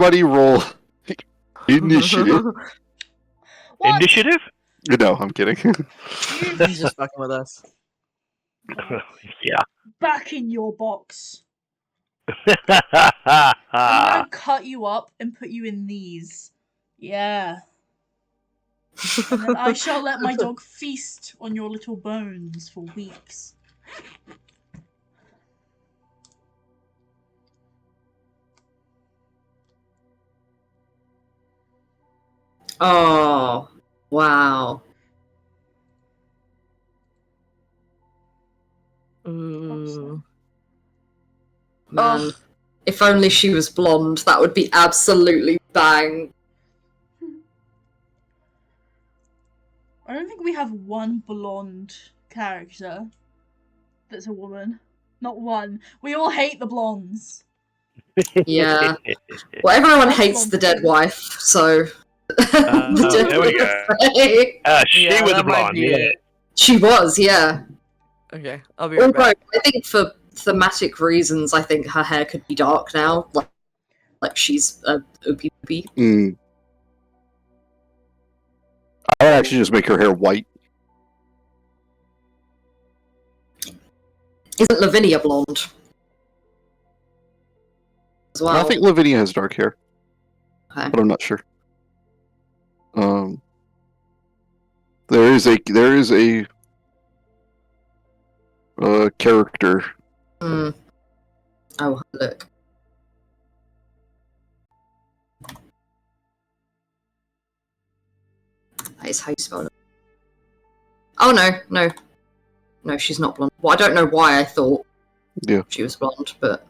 Everybody roll initiative. What? Initiative? No, I'm kidding. You He's just fucking with us. Yeah. back in your box. I'm gonna cut you up and put you in these. Yeah. And then I shall let my dog feast on your little bones for weeks. Oh, wow. Ooh. Man, Ugh. if only she was blonde, that would be absolutely bang. I don't think we have one blonde character that's a woman. Not one. We all hate the blondes. Yeah. Well, everyone That's hates the dead blonde. wife, so. there we go. She Yeah, was that might blonde. be Yeah. it. She was, yeah. Okay, I'll be right Although, back. I think for thematic reasons, I think her hair could be dark now. Like she's a oopie poopie. Mm. I would actually just make her hair white. Isn't Lavinia blonde? As well. I think Lavinia has dark hair, Okay. but I'm not sure. There is a character. Oh, look. That is how you spell it. Oh no, she's not blonde. Well, I don't know why I thought she was blonde, but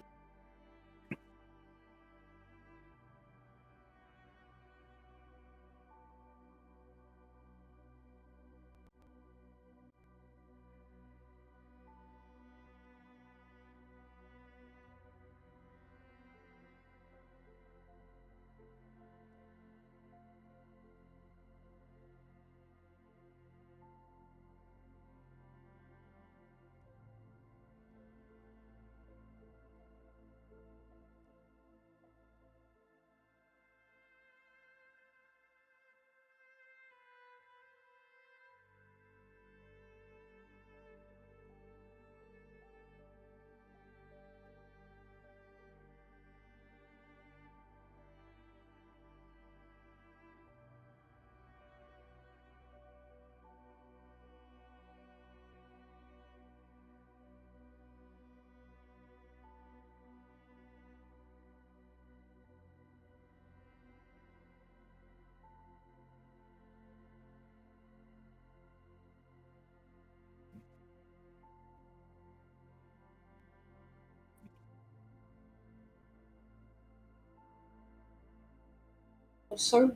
also.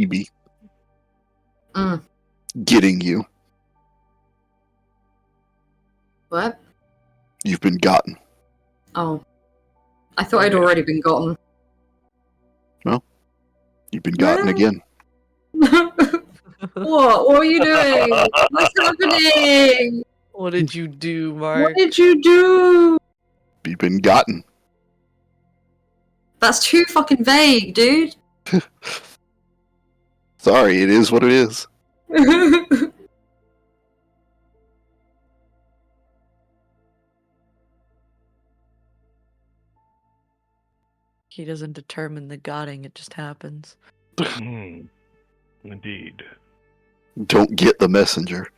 EB. Mm. Getting you. What? You've been gotten. Oh. I thought I'd already been gotten. Well, you've been gotten again. What? What are you doing? What's happening? What did you do, Mark? What did you do? You've been gotten. That's too fucking vague, dude. Sorry, it is what it is. He doesn't determine the godding, it just happens. Indeed. Don't get the messenger.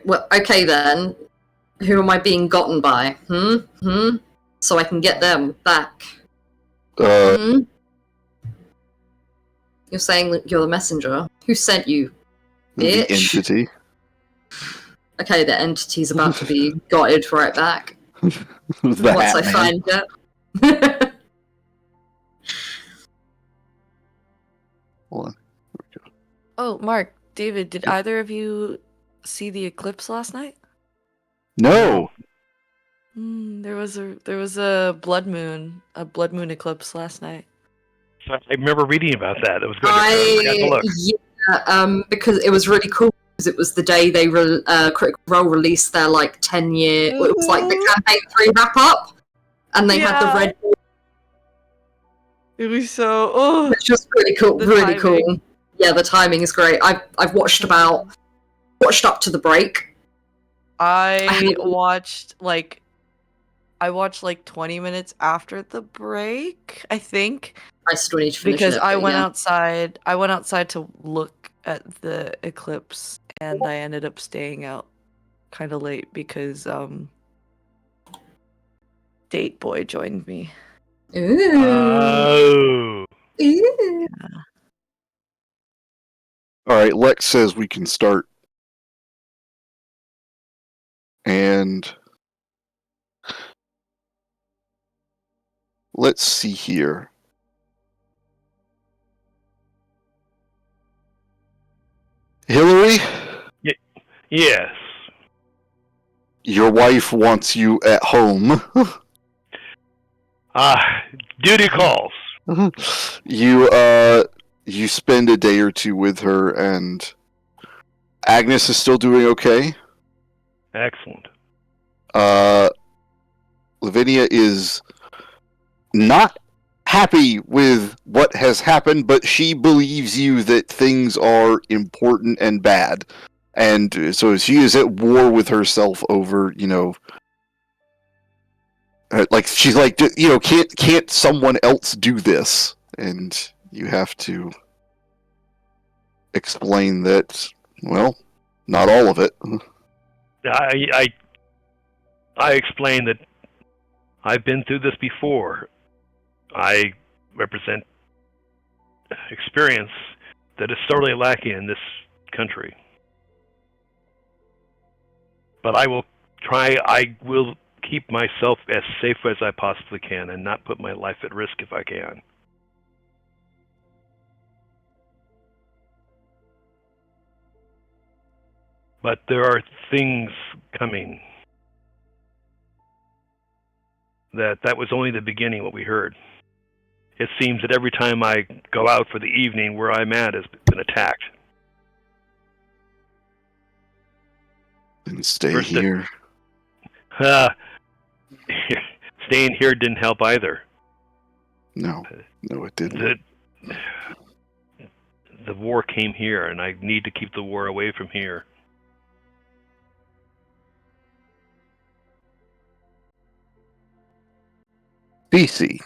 Well, okay then. Who am I being gotten by? So I can get them back. You're saying that you're the messenger. Who sent you? The Bitch. entity. Okay, the entity's about to be gotted right back. The Once I Hat Man. find it. Hold on. Oh, Mark, David, did either of you see the eclipse last night? No. There was a blood moon eclipse last night. So I remember reading about that. It was good. I forgot to look. Because it was really cool. Because it was the day they Critical Role released their 10-year. It was like the campaign 3 wrap up, and they had the red. It was so. Which was really cool. Really timing. cool. Yeah, the timing is great. I've watched up to the break. I watched 20 minutes after the break, I think. I still need to finish because it. I went outside. I went outside to look at the eclipse, and I ended up staying out kind of late because Date Boy joined me. Ooh. Oh. Ooh. Alright, Lex says we can start. And let's see here. Hillary? Yes. Your wife wants you at home. Duty calls. You spend a day or two with her, and Agnes is still doing okay. Excellent. Lavinia is not happy with what has happened, but she believes you that things are important and bad. And so she is at war with herself over, she's like, can't someone else do this? And you have to explain that, well, not all of it. I explained that I've been through this before. I represent experience that is sorely lacking in this country. But I will keep myself as safe as I possibly can and not put my life at risk if I can. But there are things coming. That was only the beginning, what we heard. It seems that every time I go out for the evening, where I'm at has been attacked. And stay First here. Staying here didn't help either. No, it didn't. The war came here, and I need to keep the war away from here. BC.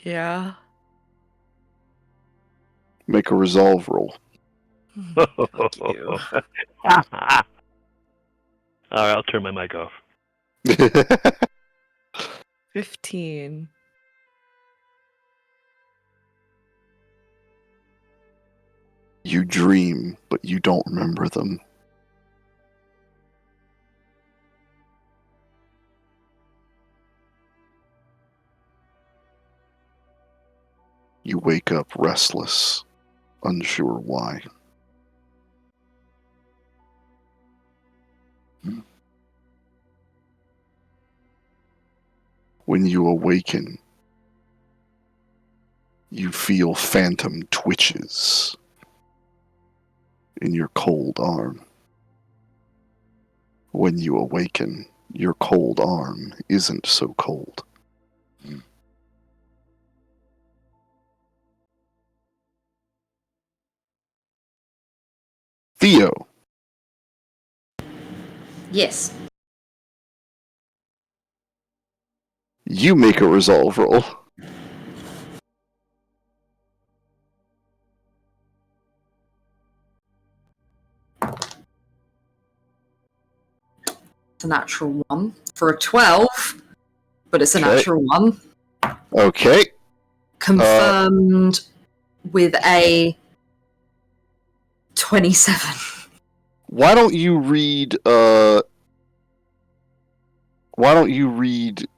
Yeah. Make a resolve roll. Fuck you. All right, I'll turn my mic off. 15. You dream, but you don't remember them. You wake up restless, unsure why. When you awaken, you feel phantom twitches in your cold arm. When you awaken, your cold arm isn't so cold. Theo. Yes. You make a resolve roll. It's a natural 1 for a 12, but it's a Okay. natural 1. Okay. Confirmed with a 27. Why don't you read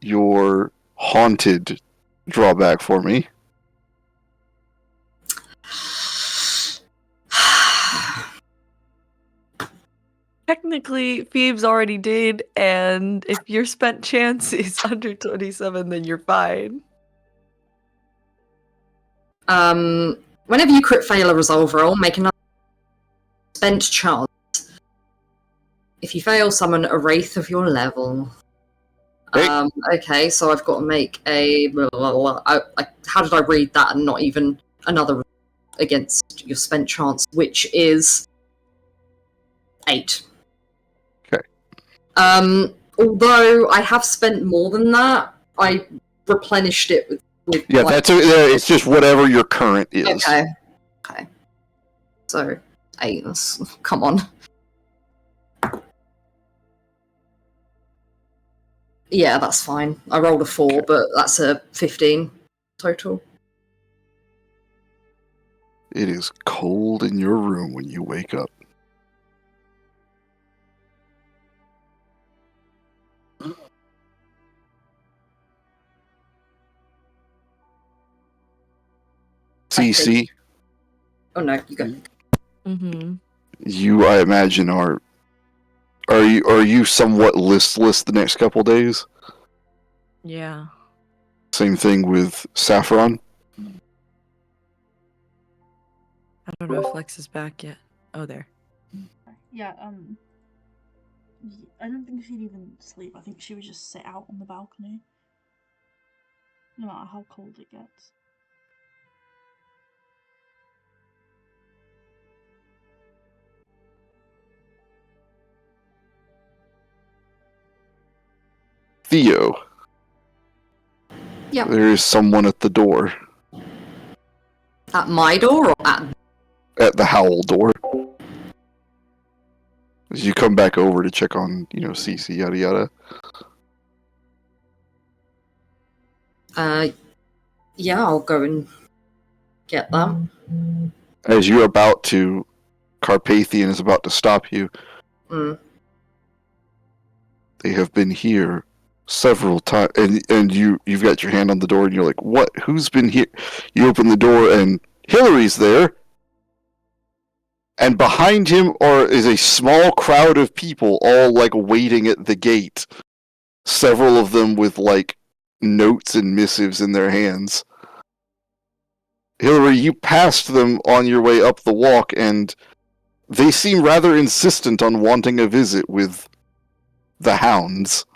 your haunted drawback for me? Technically, Phoebes already did, and if your spent chance is under 27, then you're fine. Whenever you crit fail a resolve roll, make another spent chance. If you fail, summon a wraith of your level. Hey. Okay, so I've got to make a... how did I read that and not even another against your spent chance, which is 8. Okay. Although I have spent more than that, I replenished it with Yeah, like, it's just whatever your current is. Okay. So 8. Come on. Yeah, that's fine. I rolled a 4, but that's a 15 total. It is cold in your room when you wake up. CC, Oh no, you go. Mm-hmm. you, I imagine, are you somewhat listless the next couple days? Yeah. Same thing with Saffron. I don't know if Lex is back yet. Oh, there. Yeah, I don't think she'd even sleep. I think she would just sit out on the balcony. No matter how cold it gets. Theo, Yeah. there is someone at the door. At my door or At the Howl door. As you come back over to check on, CC, yada yada. Yeah, I'll go and get them. As you're about to, Carpathian is about to stop you. Mm. They have been here several times, and you've got your hand on the door, and you're like, "What? Who's been here?" You open the door, and Hillary's there, and behind him is a small crowd of people, all like waiting at the gate. Several of them with like notes and missives in their hands. Hillary, you passed them on your way up the walk, and they seem rather insistent on wanting a visit with the hounds.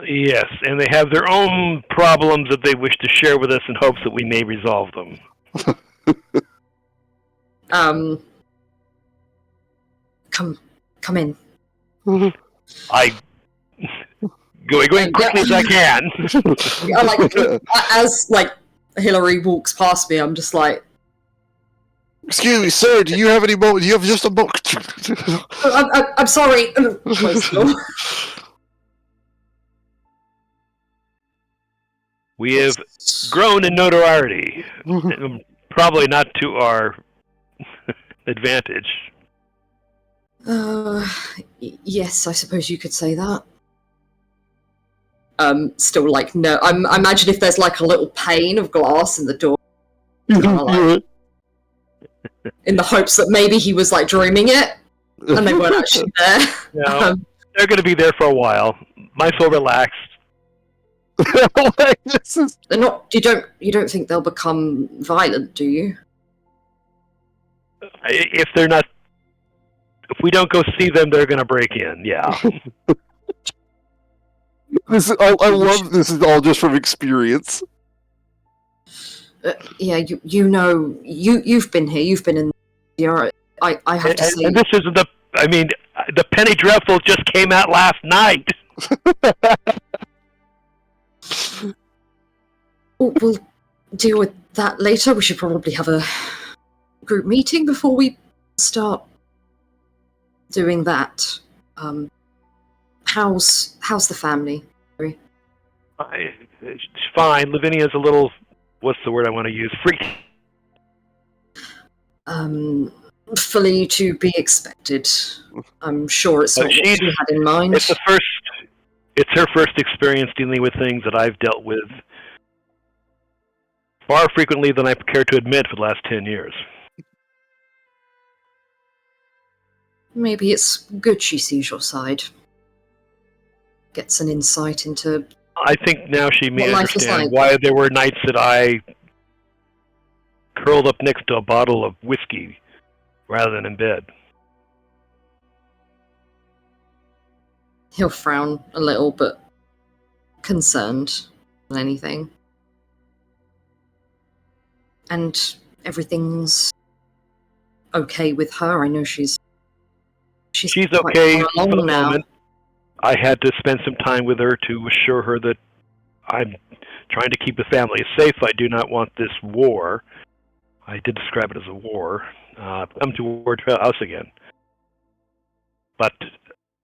Yes, and they have their own problems that they wish to share with us in hopes that we may resolve them. Come in. I go as quickly as I can. As Hillary walks past me, I'm just like, "Excuse me, sir. Do you have any moment? Do you have just a moment?" I'm sorry. Close the door. We have grown in notoriety, probably not to our advantage. Yes, I suppose you could say that. Still no. I imagine if there's a little pane of glass in the door, in the hopes that maybe he was dreaming it, and they weren't actually there. No, they're going to be there for a while. Might as well relax. They're not. You don't think they'll become violent, do you? If they're not, if we don't go see them, they're going to break in. Yeah. I love this. Is all just from experience. Yeah, you've been here. You've been in the. I have to say. And this isn't the. I mean, the Penny Dreadful just came out last night. We'll deal with that later. We should probably have a group meeting before we start doing that. How's the family? It's fine. Lavinia's a little, what's the word I want to use? Freak. Fully to be expected. I'm sure it's not what she had in mind. It's her first experience dealing with things that I've dealt with far frequently than I care to admit for the last 10 years. Maybe it's good she sees your side. Gets an insight into... I think now she may what understand why there were nights that I curled up next to a bottle of whiskey rather than in bed. He'll frown a little, but concerned than anything. And everything's okay with her. I know she's okay for the now. moment. I had to spend some time with her to assure her that I'm trying to keep the family safe. I do not want this war, I did describe it as a war, come toward us again. But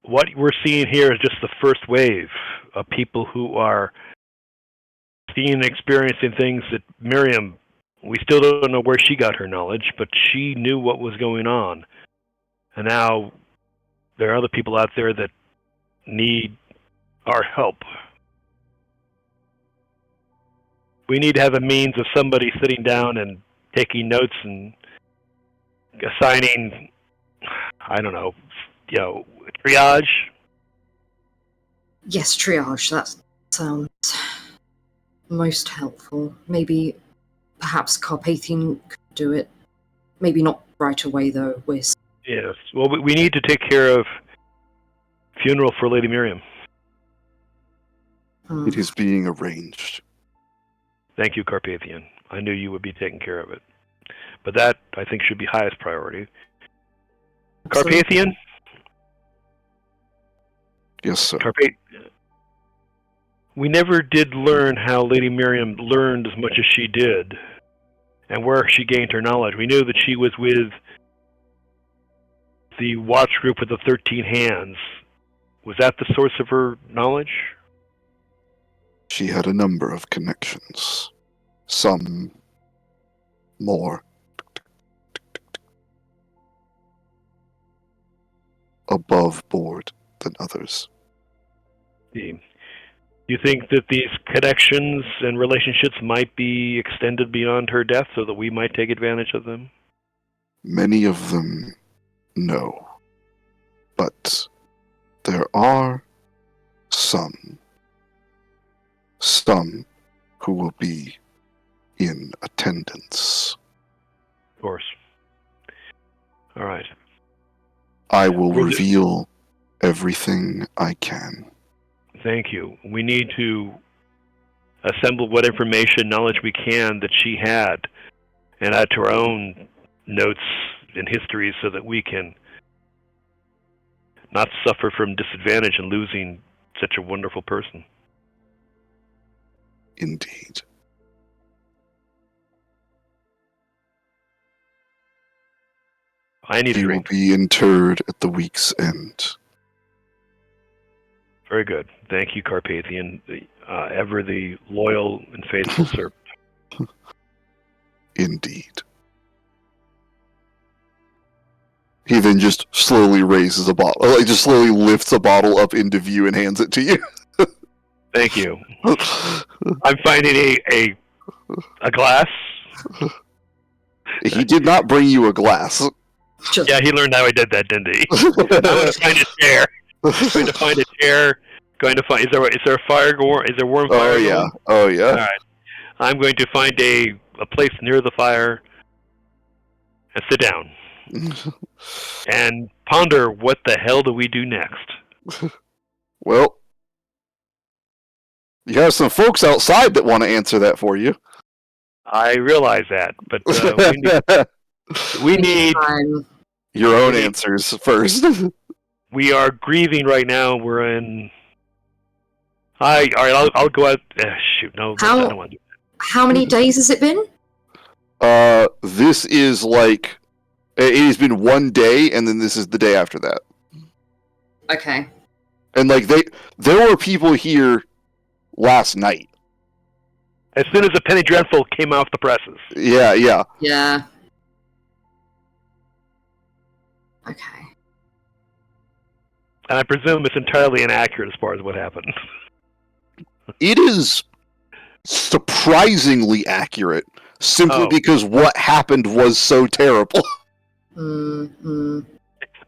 what we're seeing here is just the first wave of people who are seeing and experiencing things that Miriam, we still don't know where she got her knowledge, but she knew what was going on. And now there are other people out there that need our help. We need to have a means of somebody sitting down and taking notes and assigning, I don't know, triage. Yes, triage. That sounds most helpful. Maybe, perhaps Carpathian could do it. Maybe not right away, though. Yes. Well, we need to take care of funeral for Lady Miriam. It is being arranged. Thank you, Carpathian. I knew you would be taking care of it. But that, I think, should be highest priority. Absolutely. Carpathian? Yes, sir. We never did learn how Lady Miriam learned as much as she did, and where she gained her knowledge. We knew that she was with the watch group with the 13 hands. Was that the source of her knowledge? She had a number of connections. Some more above board than others. Do you think that these connections and relationships might be extended beyond her death so that we might take advantage of them? Many of them, no. But there are some who will be in attendance. Of course. All right. I will reveal everything I can. Thank you. We need to assemble what information, knowledge we can that she had, and add to our own notes and histories so that we can not suffer from disadvantage in losing such a wonderful person. Indeed. I need a He will drink. be interred at the week's end. Very good. Thank you, Carpathian, ever the loyal and faithful servant. Indeed. He then just slowly raises a bottle, like just slowly lifts a bottle up into view and hands it to you. Thank you. I'm finding a glass. He did not bring you a glass. Yeah, he learned how I did that, didn't he? I'm going to find a chair. Going to find a chair. Going to find. Is there a fire going? Is there warm fire? Oh yeah. Going? Oh yeah. All right. I'm going to find a place near the fire and sit down and ponder what the hell do we do next. Well, you have some folks outside that want to answer that for you. I realize that, but we need your own answers first. We are grieving right now. We're in. All right, I'll go out. Shoot, no, I don't want to do that. How many days has it been? This is like it has been 1 day, and then this is the day after that. Okay. And like there were people here last night. As soon as the Penny Dreadful came off the presses. Yeah. Yeah. Okay. And I presume it's entirely inaccurate as far as what happened. It is surprisingly accurate, simply Oh. because what happened was so terrible. Mm-hmm.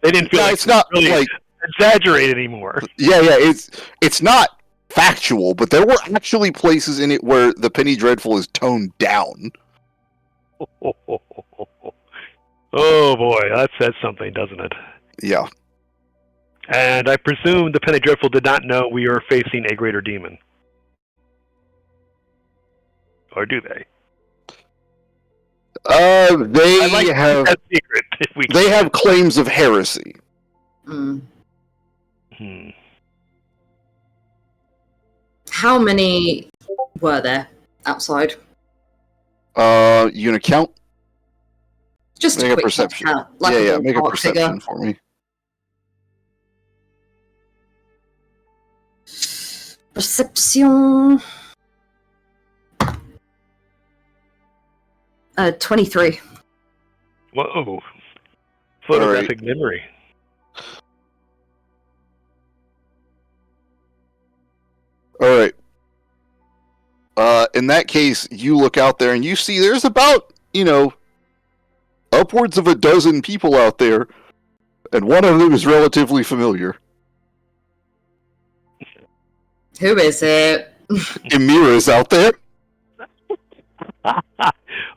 They didn't feel Yeah, like it's not really like exaggerated anymore. yeah, it's not factual, but there were actually places in it where the Penny Dreadful is toned down. Oh boy, that says something, doesn't it? Yeah. And I presume the Penny Dreadful did not know we are facing a greater demon. Or do they? They I'd like to have keep that secret if we they can. have claims of heresy. Mm. Hmm. How many were there outside? You gonna count? Just Make a a quick perception. count, like a Make a ballpark perception figure. for me. Perception. 23. Whoa. Photographic memory. All right. In that case, you look out there and you see there's about, upwards of a dozen people out there, and one of them is relatively familiar. Who is it? Emira's out there.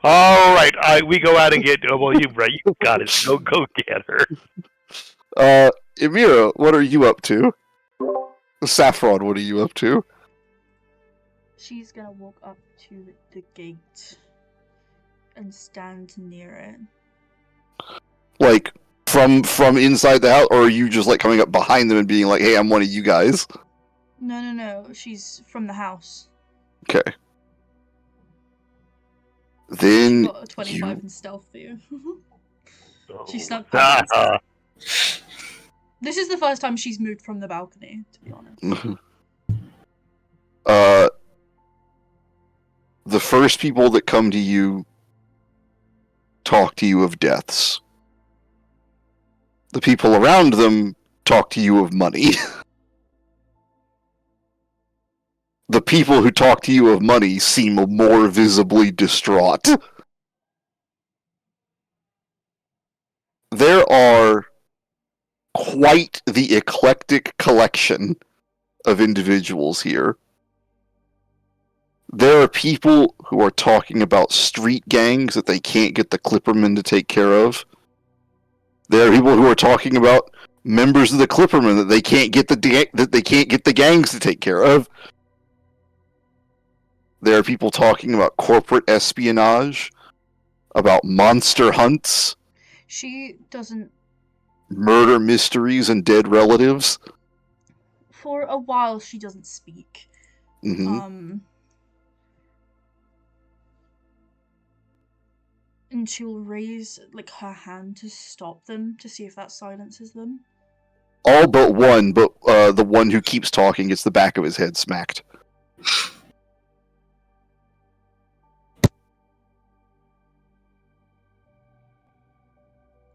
All right, we go out and get. Oh, well, you got it. Go get her. Emira, what are you up to? Saffron, what are you up to? She's gonna walk up to the gate and stand near it. Like from inside the house, or are you just like coming up behind them and being like, "Hey, I'm one of you guys"? No. She's from the house. Okay. Then She got a 25 in stealth for you. She snuck Ah, past. This is the first time she's moved from the balcony, to be honest. The first people that come to you talk to you of deaths. The people around them talk to you of money. The people who talk to you of money seem more visibly distraught. There are quite the eclectic collection of individuals here. There are people who are talking about street gangs that they can't get the Clippermen to take care of. There are people who are talking about members of the Clippermen that they can't get the gangs to take care of. There are people talking about corporate espionage, about monster hunts, She doesn't. murder mysteries, and dead relatives. For a while, she doesn't speak. Mm-hmm. And she'll raise her hand to stop them to see if that silences them. All but one, but the one who keeps talking gets the back of his head smacked.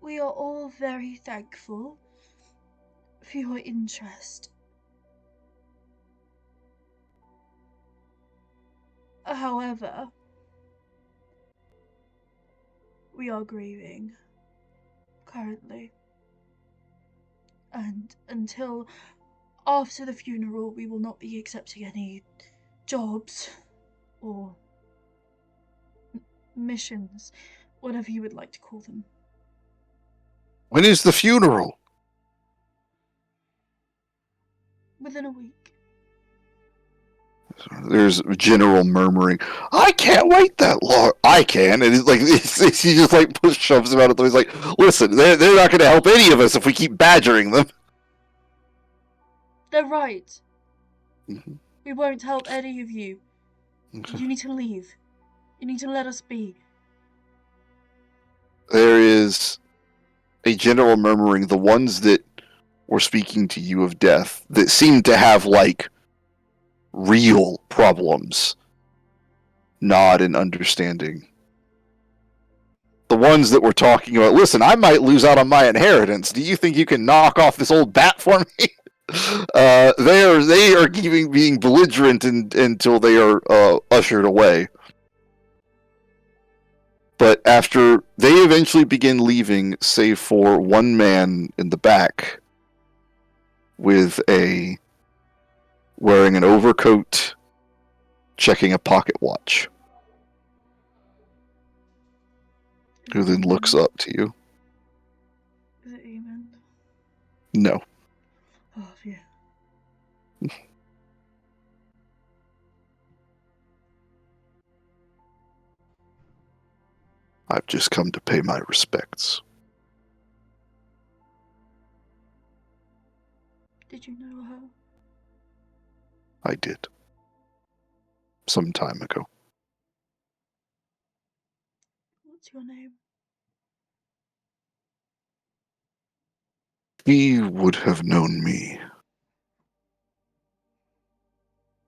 We are all very thankful for your interest. However, we are grieving currently. And until after the funeral, we will not be accepting any jobs or missions, whatever you would like to call them. When is the funeral? Within a week. There's general murmuring. I can't wait that long. I can, and he just shoves him out of the way. He's like, listen, they're not going to help any of us if we keep badgering them. They're right. Mm-hmm. We won't help any of you. Okay. You need to leave. You need to let us be. There is a general murmuring. The ones that were speaking to you of death, that seemed to have, like, real problems, nod in understanding. The ones that were talking about, listen, I might lose out on my inheritance. Do you think you can knock off this old bat for me? They are being belligerent until they are ushered away. But after they eventually begin leaving, save for one man in the back with wearing an overcoat, checking a pocket watch, who then looks up to you. Is it Eamon? No. Oh, yeah. I've just come to pay my respects. Did you know her? I did. Some time ago. What's your name? He would have known me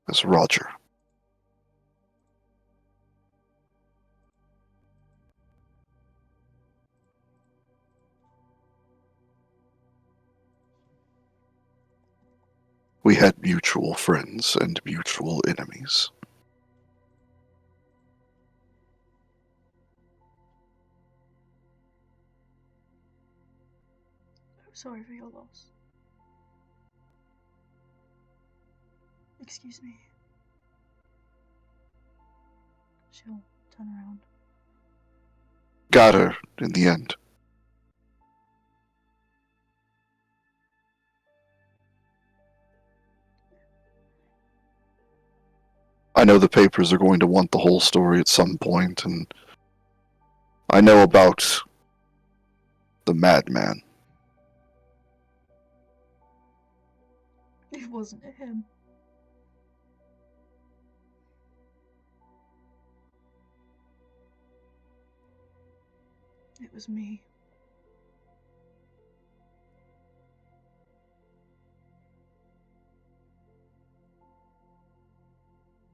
as Roger. We had mutual friends and mutual enemies. I'm sorry for your loss. Excuse me. She'll turn around. Got her in the end. I know the papers are going to want the whole story at some point, and I know about the madman. It wasn't him. It was me.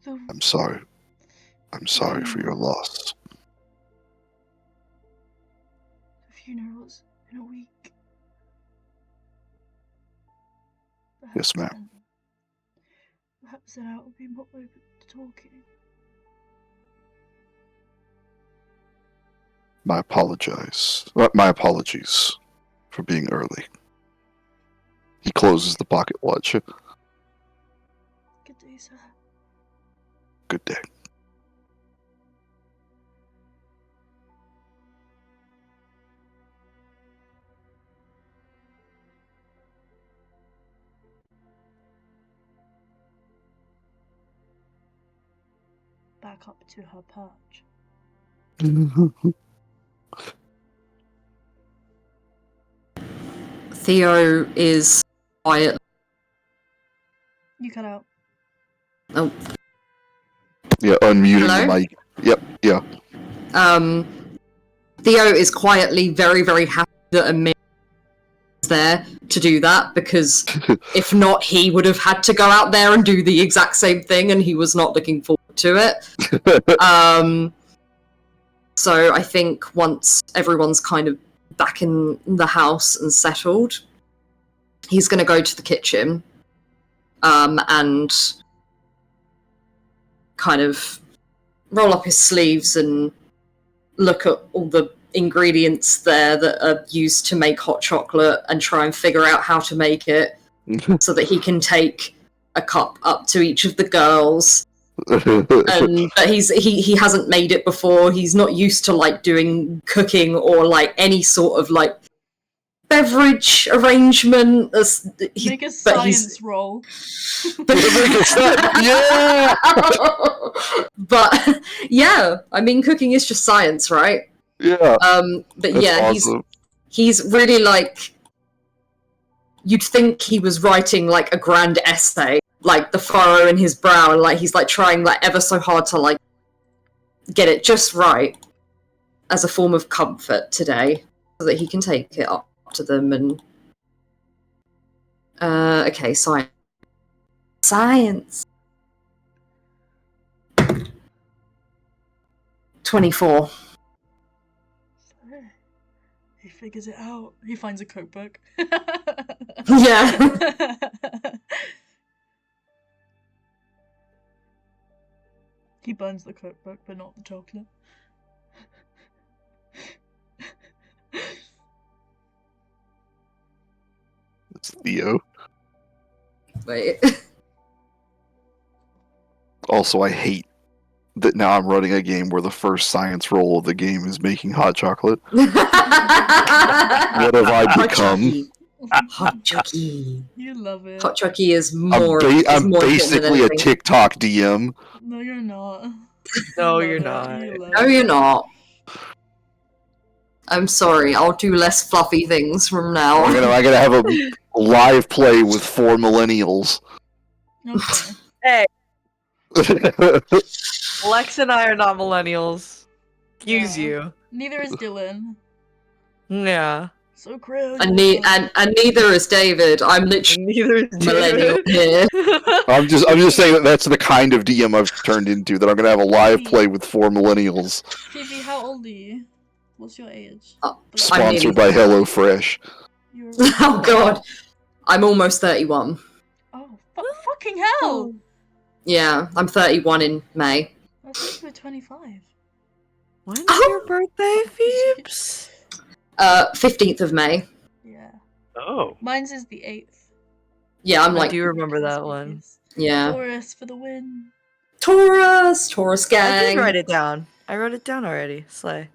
I'm sorry. I'm sorry for your loss. The funeral's in a week. Yes, ma'am. Perhaps then I'll be more open to talking. My apologies for being early. He closes the pocket watch. Good day, sir. Good day. Back up to her perch. Theo is quiet. You cut out. Oh, Yeah, unmuting Hello? the mic. Yep, yeah. Theo is quietly very, very happy that Amir is there to do that, because if not, he would have had to go out there and do the exact same thing, and he was not looking forward to it. So I think once everyone's kind of back in the house and settled, he's going to go to the kitchen and kind of roll up his sleeves and look at all the ingredients there that are used to make hot chocolate and try and figure out how to make it so that he can take a cup up to each of the girls. And but he hasn't made it before. He's not used to like doing cooking or like any sort of like beverage arrangement. Make a science roll. Yeah! But yeah, I mean, cooking is just science, right? Yeah. But That's yeah, awesome. he's really like, you'd think he was writing like a grand essay, like the furrow in his brow, and like he's like trying like ever so hard to like get it just right as a form of comfort today, so that he can take it up to them and. Okay, science. Science. 24. He figures it out. He finds a cookbook. Yeah. He burns the cookbook, but not the chocolate. It's Theo. Wait. Also, I hate that now I'm running a game where the first science roll of the game is making hot chocolate. What have I become? Hot Chucky. You love it. Hot Chucky is I'm, more. I'm more basically a important than anything. TikTok DM. No, you're not. No, You you're love not. it. You love No, it. you're not. I'm sorry. I'll do less fluffy things from now I'm on. gonna have a live play with 4 millennials. Okay. Lex and I are not millennials. Excuse Yeah. you. Neither is Dylan. Yeah. So crazy. And neither is David. I'm literally Neither is millennial David. here. I'm just saying that that's the kind of DM I've turned into. That I'm gonna have a live play with 4 millennials, Phoebe, how old are you? What's your age? I'm sponsored by HelloFresh. You're Oh god. I'm almost 31. Oh, fucking hell! Yeah, I'm 31 in May. I think you were 25. When's Oh. your birthday, Phoebes? 15th of May. Yeah. Oh. Mine's is the 8th. Yeah, I'm I like, do remember that one. yeah. Taurus for the win. Taurus I gang. did write it down. I wrote it down already. Slay.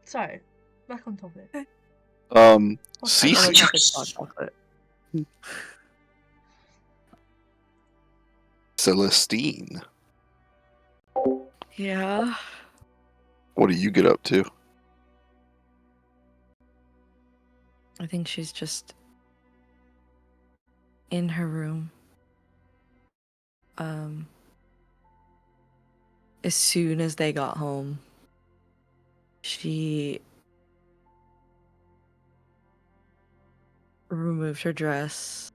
Sorry, back on topic. Cece. I like having hot chocolate. Celestine. Yeah. What do you get up to? I think she's just in her room. As soon as they got home, she removed her dress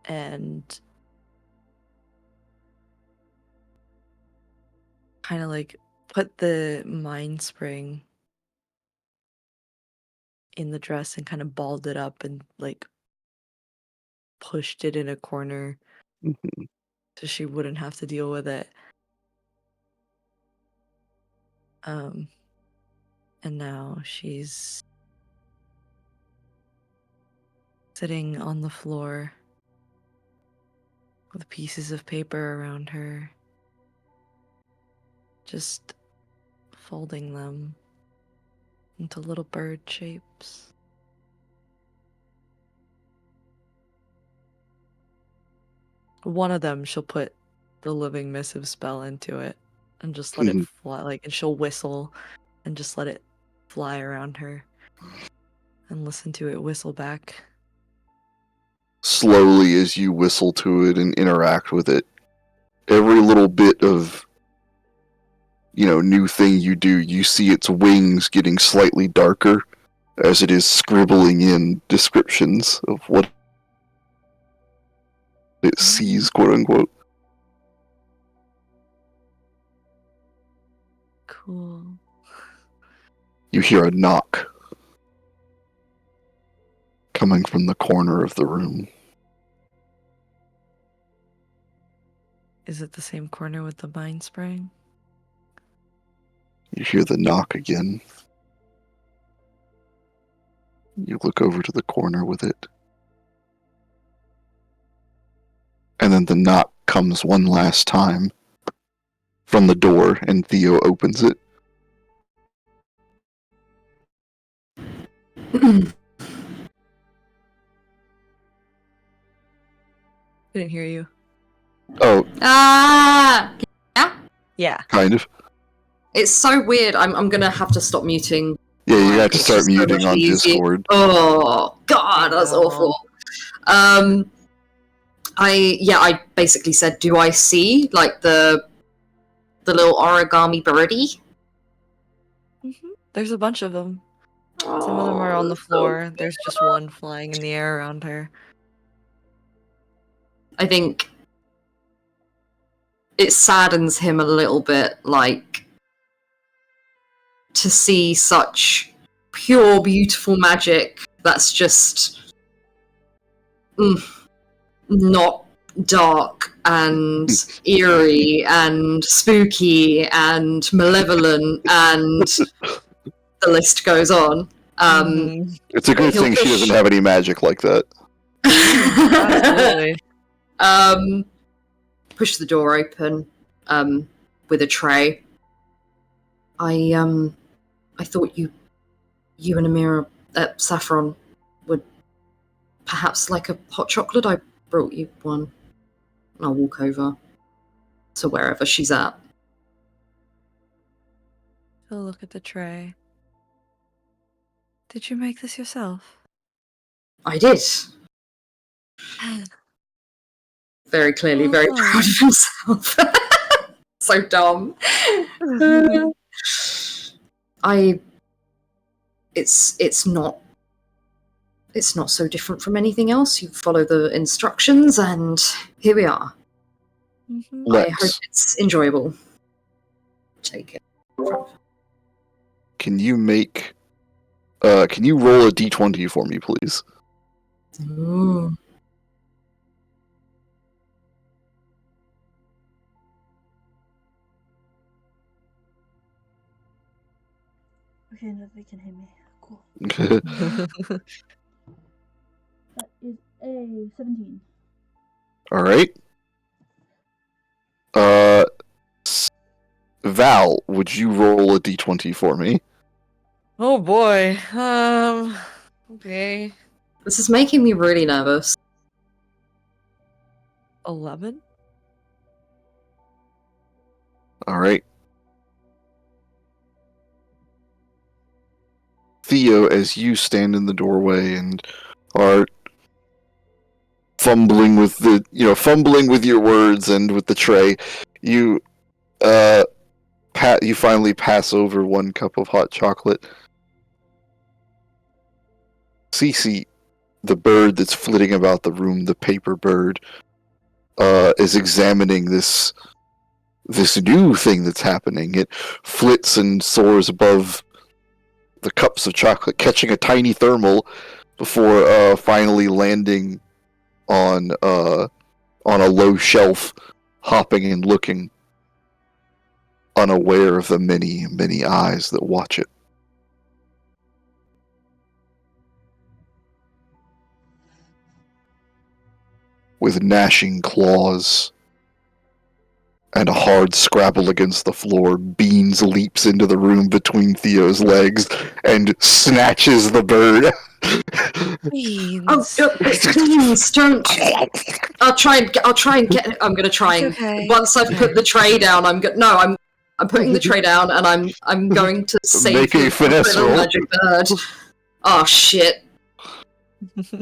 and kind of like put the mind spring in the dress and kind of balled it up and like pushed it in a corner so she wouldn't have to deal with it. And now she's sitting on the floor with pieces of paper around her, just folding them into little bird shapes. One of them she'll put the living missive spell into it and just let it fly, like, and she'll whistle and just let it fly around her and listen to it whistle back. Slowly, as you whistle to it and interact with it, every little bit of new thing you do, you see its wings getting slightly darker as it is scribbling in descriptions of what it sees, quote unquote. Cool. You hear a knock coming from the corner of the room. Is it the same corner with the mind spring? You hear the knock again. You look over to the corner with it. And then the knock comes one last time from the door, and Theo opens it. Didn't hear you. Oh, Yeah. kind of. It's so weird. I'm gonna have to stop muting. Yeah, you have to It's start just so muting much on easier. Discord. Oh god, that's No. awful. I basically said, do I see like the the little origami birdie? There's a bunch of them. Some of them are on the floor. There's just one flying in the air around her. I think it saddens him a little bit, like, to see such pure, beautiful magic that's just not dark and eerie and spooky and malevolent, and the list goes on. It's a good thing she doesn't have any magic like that. Absolutely. Push the door open with a tray. I thought you and Amira, Saffron, would perhaps like a hot chocolate. I brought you one. And I'll walk over to wherever she's at. She'll look at the tray. Did you make this yourself? I did. Very clearly, very proud of himself. So dumb. It's not so different from anything else. You follow the instructions, and here we are. I hope it's enjoyable. Take it. Can you make? Can you roll a d20 for me, please? Ooh. Okay, no, they can hear me. Cool. That is a 17. All right. Val, would you roll a d20 for me? Oh boy. Okay. This is making me really nervous. 11? All right. Theo, as you stand in the doorway and are fumbling with your words and with the tray, you finally pass over one cup of hot chocolate. Cece, the bird that's flitting about the room, the paper bird, is examining this new thing that's happening. It flits and soars above the cups of chocolate, catching a tiny thermal before finally landing on a low shelf, hopping and looking, unaware of the many, many eyes that watch it. With gnashing claws and a hard scrabble against the floor, Beans leaps into the room between Theo's legs and snatches the bird. Beans. Beans, don't. I'll try and get. I'm gonna try and once I've put the tray down. I'm putting the tray down, and I'm going to save Make a finesse the roll. magic bird. Oh shit!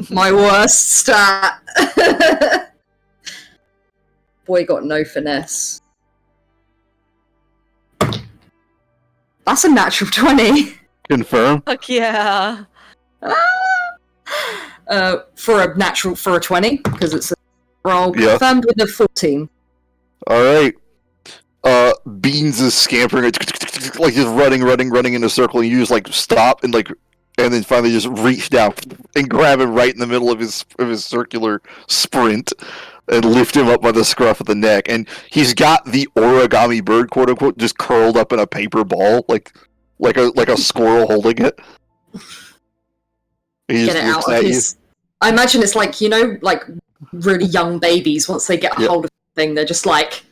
My worst stat. Boy got no finesse. That's a natural 20. Confirm. Fuck yeah. For a 20, because it's a roll. Yeah. Confirmed with a 14. Alright. Beans is scampering, like just running in a circle, and you just like stop and then finally just reach down and grab him right in the middle of his circular sprint and lift him up by the scruff of the neck. And he's got the origami bird, quote unquote, just curled up in a paper ball, like a squirrel holding it. He Get just it looks out at of you. his. I imagine it's like, like really young babies, once they get a hold of the thing, they're just like,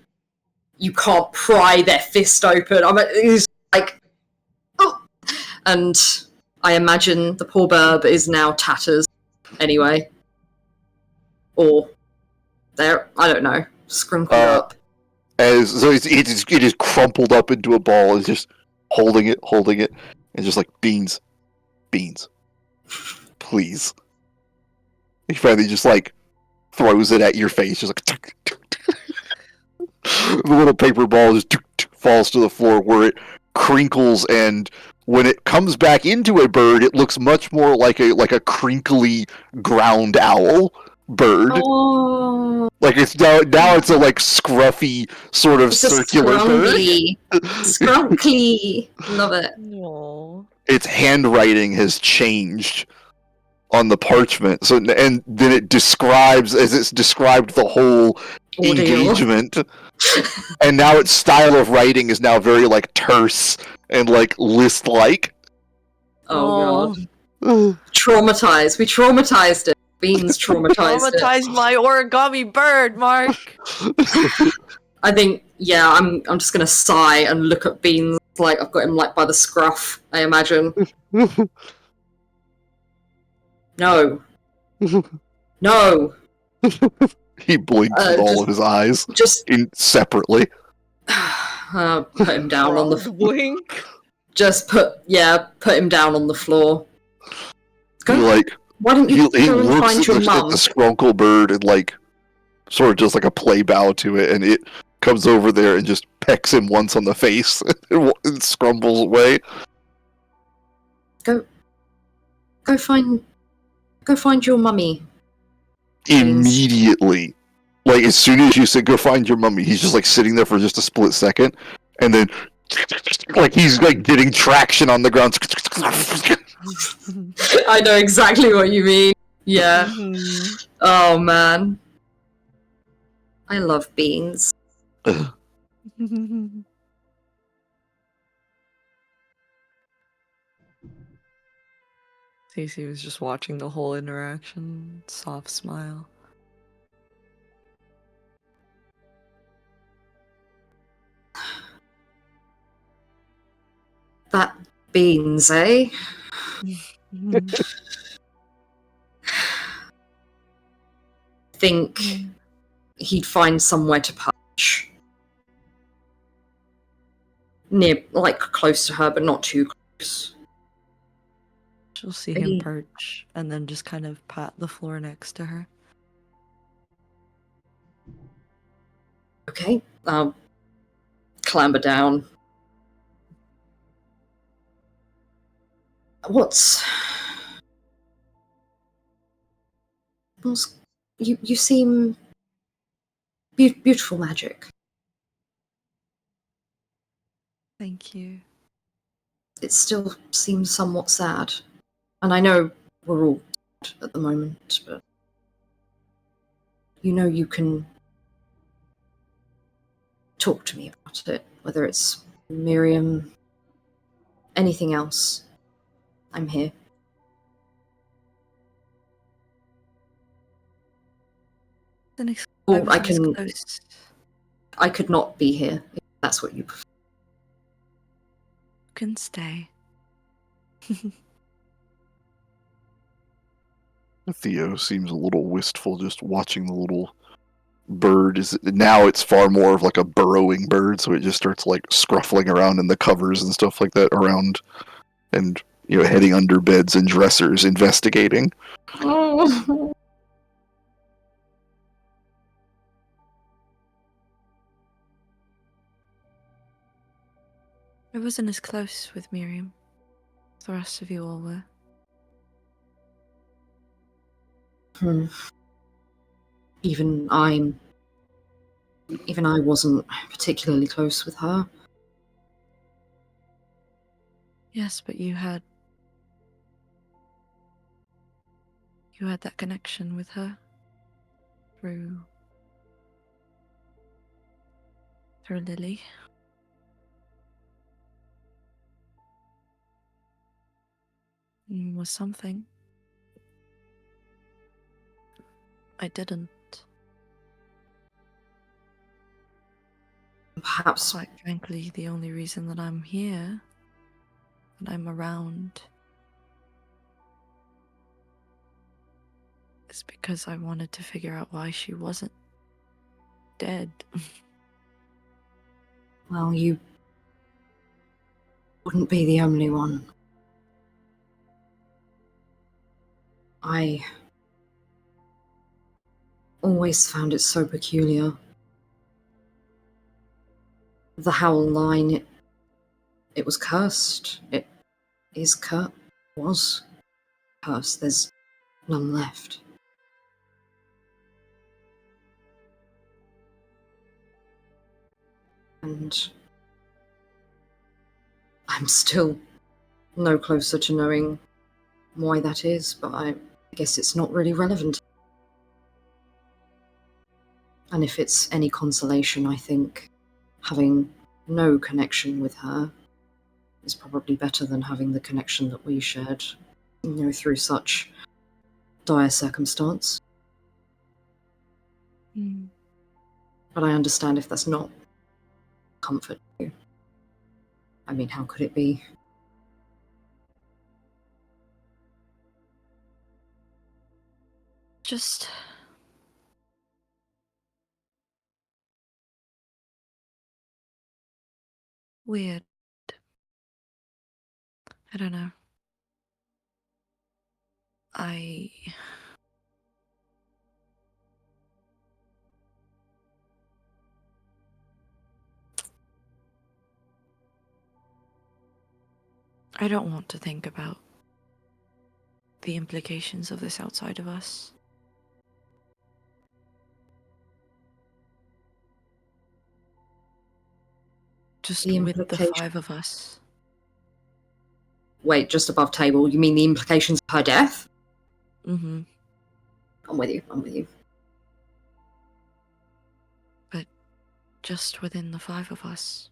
you can't pry their fist open. He's like, oh! And I imagine the poor bird is now tatters anyway. Or they're, I don't know, scrunkled up. So it is crumpled up into a ball. It's just holding it, and just like, Beans, please. He finally just like throws it at your face, just like the little paper ball just falls to the floor, where it crinkles, and when it comes back into a bird, it looks much more like a crinkly ground owl bird. Oh, Like it's now it's a like scruffy sort of it's a circular bird. scrunkly. Love it. No. Its handwriting has changed on the parchment. So and then it describes as it's described the whole Ordeal. engagement. And now its style of writing is now very like terse and like list like. Oh god. Traumatized. We traumatized it. Beans traumatized it. Traumatize my origami bird, Mark. I think, yeah, I'm just gonna sigh and look at Beans like I've got him like by the scruff, I imagine. No. No. He blinks with all of his eyes Just separately. put him down on the wink. Just put him down on the floor. Go. Like Why don't you he go and looks find at your the mum? scrunkle bird and like sort of just like a play bow to it, and it comes over there and just pecks him once on the face and scrumbles away. Go find your mummy. Immediately, like as soon as you say go find your mummy, he's just like sitting there for just a split second, and then like he's like getting traction on the ground. I know exactly what you mean. Yeah. Mhm. Oh man. I love Beans. Cece was just watching the whole interaction. Soft smile. That Beans, eh? Think he'd find somewhere to perch. Near, like, close to her, but not too close. She'll see him perch and then just kind of pat the floor next to her. Okay, I'll clamber down. You seem beautiful magic. Thank you. It still seems somewhat sad. And I know we're all sad at the moment, but you know you can talk to me about it, whether it's Miriam, anything else. I'm here. Or I could not be here, if that's what you prefer. You can stay. Theo seems a little wistful just watching the little bird. Now it's far more of like a burrowing bird, so it just starts like scruffling around in the covers and stuff like that around, and heading under beds and dressers investigating. Oh. I wasn't as close with Miriam as the rest of you all were. Even I wasn't particularly close with her. Yes, but you had that connection with her through Lily. Was something. I didn't. Perhaps. Quite frankly, the only reason that I'm here, that I'm around, is because I wanted to figure out why she wasn't dead. Well, you wouldn't be the only one. I always found it so peculiar the Howl line, it was cursed. It is was cursed. There's none left. And I'm still no closer to knowing why that is, but I guess it's not really relevant. And if it's any consolation, I think having no connection with her is probably better than having the connection that we shared, through such dire circumstance. Mm. But I understand if that's not comfort to you. I mean, how could it be? Just weird. I don't know. I don't want to think about the implications of this outside of us. Just The with the implication- 5 of us. Wait, just above table, you mean the implications of her death? Mm-hmm. I'm with you. But just within the 5 of us.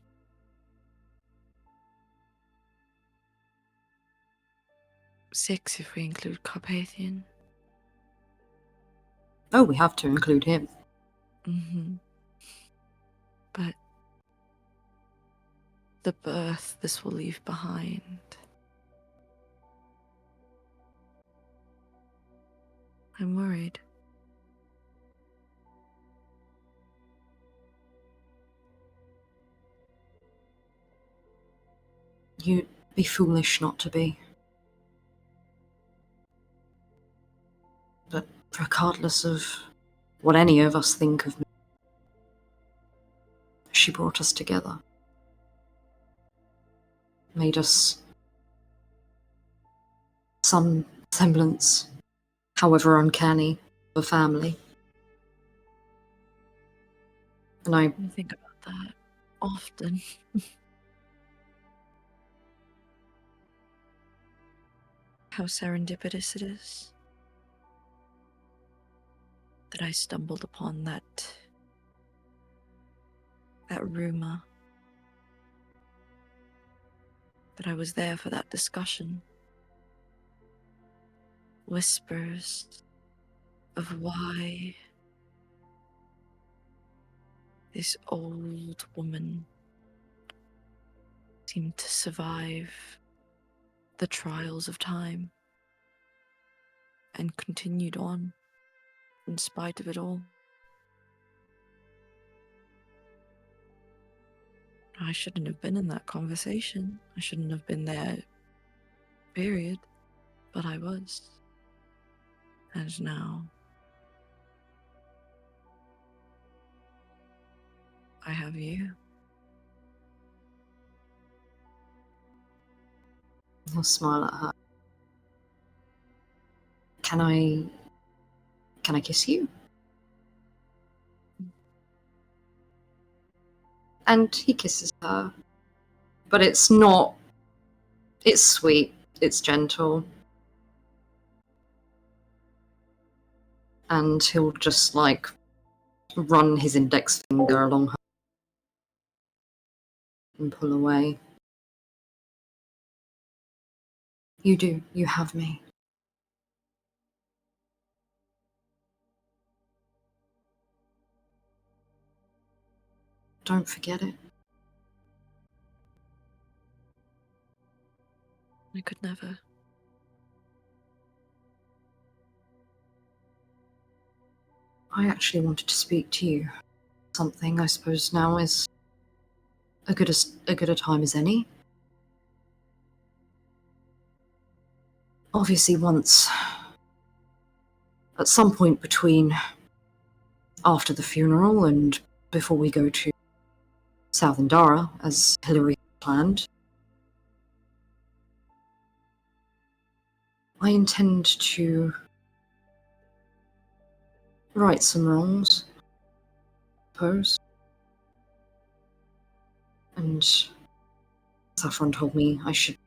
Six if we include Carpathian. Oh, we have to include him. Mm-hmm. But the birth this will leave behind. I'm worried. You'd be foolish not to be. But regardless of what any of us think of me, she brought us together. Made us some semblance, however uncanny, of a family. And I I think about that often. How serendipitous it is that I stumbled upon that rumor. That I was there for that discussion. Whispers of why this old woman seemed to survive the trials of time and continued on in spite of it all. I shouldn't have been in that conversation. I shouldn't have been there, period. But I was. And now I have you. I'll smile at her. Can I kiss you? And he kisses her. But it's not... It's sweet. It's gentle. And he'll just, run his index finger along her and pull away. You do. You have me. Don't forget it. I could never. I actually wanted to speak to you. Something I suppose now is a good a time as any. Obviously once, at some point between after the funeral and before we go to Southern Dara, as Hillary planned. I intend to right some wrongs, I suppose. And Saffron told me I should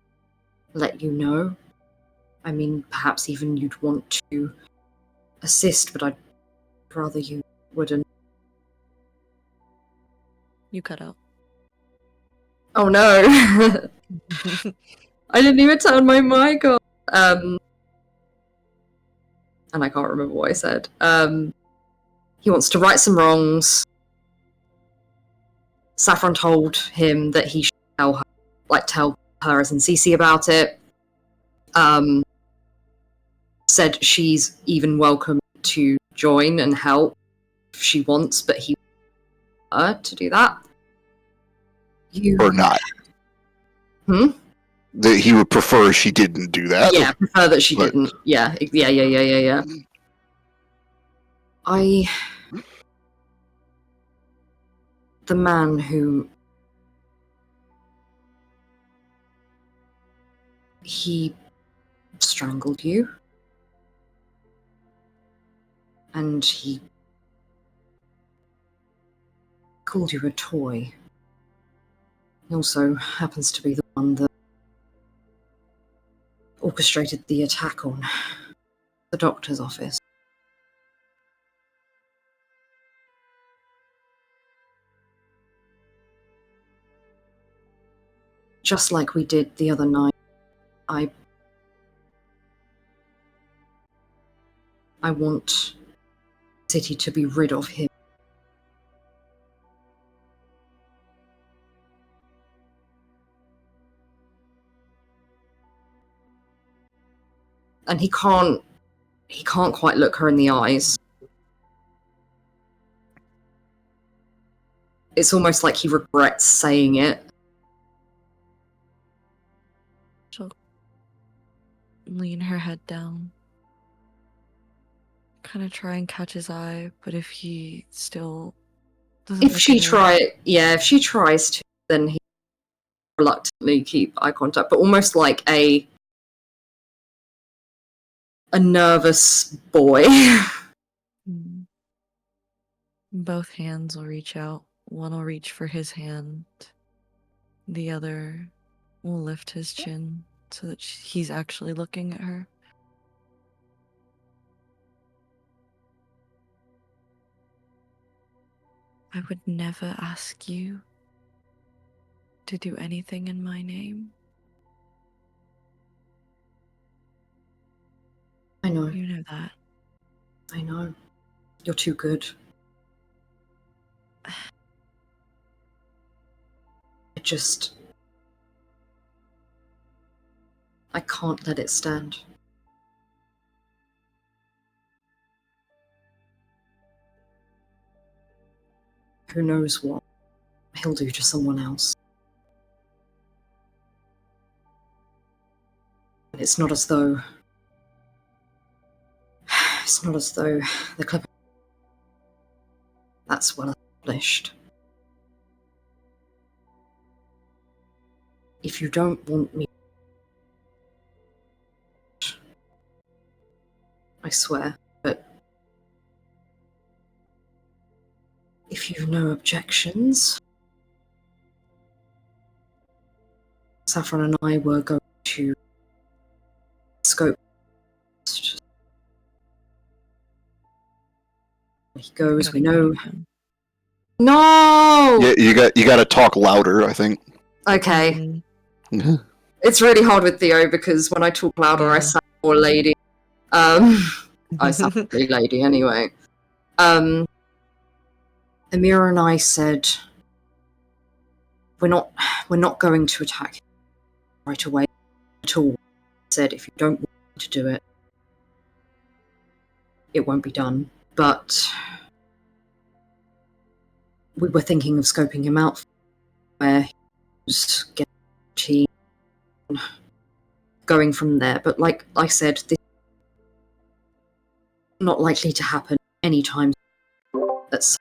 let you know. I mean, perhaps even you'd want to assist, but I'd rather you wouldn't. You cut out. Oh no! I didn't even turn my mic on. And I can't remember what I said. He wants to right some wrongs. Saffron told him that he should tell her as in Cece about it. Said she's even welcome to join and help if she wants, but he wants her to do that. Or not. That he would prefer she didn't do that. Yeah, prefer that she didn't. Yeah. The man who... he strangled you. And he called you a toy. He also happens to be the one that orchestrated the attack on the doctor's office. Just like we did the other night, I want the city to be rid of him. And he can't quite look her in the eyes. It's almost like he regrets saying it. She'll lean her head down. Kind of try and catch his eye, but if he still doesn't... If she tries to, then he reluctantly keep eye contact, but almost like a nervous boy. Both hands will reach out. One will reach for his hand. The other will lift his chin so that he's actually looking at her. I would never ask you to do anything in my name. I know. You know that. I know. You're too good. I can't let it stand. Who knows what he'll do to someone else. And it's not as though the club that's well established. If you don't want me, I swear, but if you've no objections, Saffron and I were going to scope. He goes, we know. No! Yeah, you got to talk louder, I think. Okay. It's really hard with Theo because when I talk louder, I sound more lady. I sound pretty lady anyway. Amira and I said we're not going to attack him right away at all. Said if you don't want to do it, it won't be done. But we were thinking of scoping him out where he was getting going from there. But like I said, this is not likely to happen anytime. That's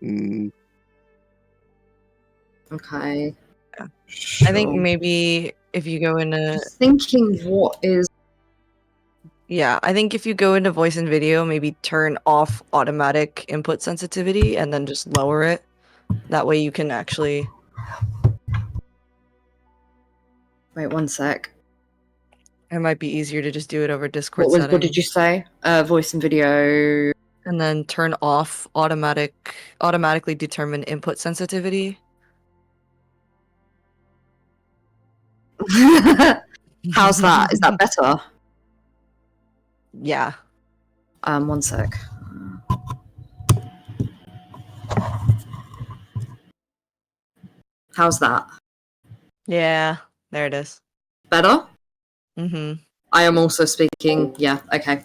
Mm, Okay. Yeah. Sure. I think maybe if you go into Thinking what is I think if you go into voice and video, maybe turn off automatic input sensitivity and then just lower it. That way you can actually. wait 1 sec. It might be easier to just do it over Discord What did you say? Voice and video. and then turn off automatically determine input sensitivity. How's that? Is that better? Yeah. 1 sec. How's that? Yeah. There it is. Better? Mm-hmm. I am also speaking. Yeah, okay.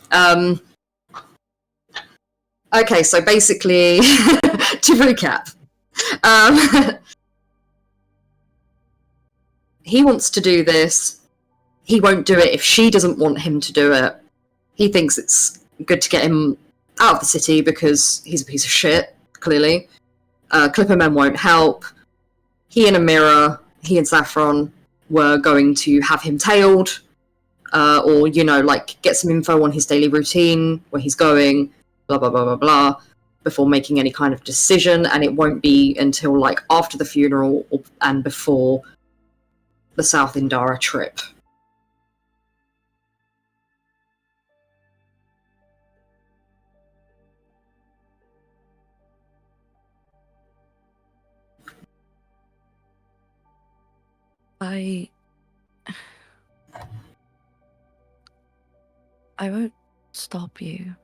Okay, so basically, to recap, he wants to do this. He won't do it if she doesn't want him to do it. He thinks it's good to get him out of the city because he's a piece of shit, clearly. Clipper Men won't help. He and Amira, he and Saffron were going to have him tailed, or, like, get some info on his daily routine, where he's going, blah, blah, blah, blah, blah, before making any kind of decision, and it won't be until, like, after the funeral and before the South Indara trip. I won't stop you.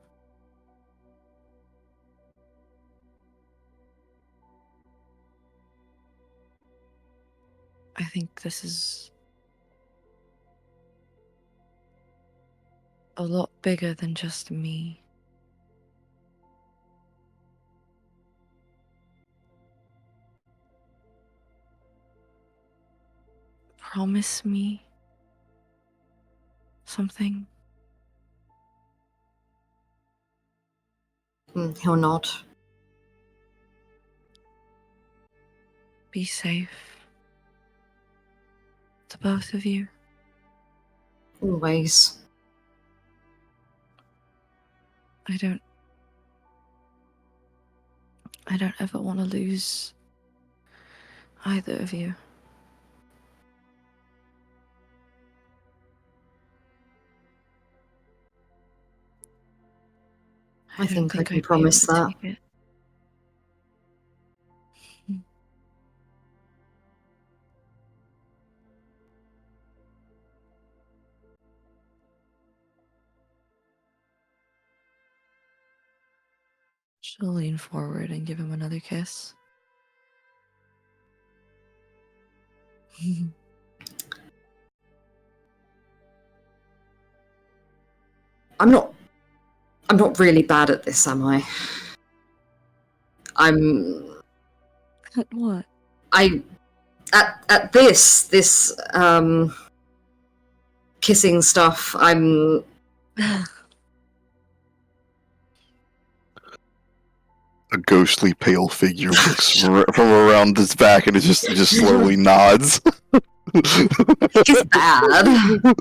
I think this is a lot bigger than just me. Promise me something. He'll nod. Be safe. To both of you. Always. I don't ever want to lose either of you. I think I can I'd be promise able to that. take it. She'll lean forward and give him another kiss. I'm not really bad at this, am I? At what? At this kissing stuff, I'm a ghostly pale figure looks from around his back and it just slowly nods. He's bad.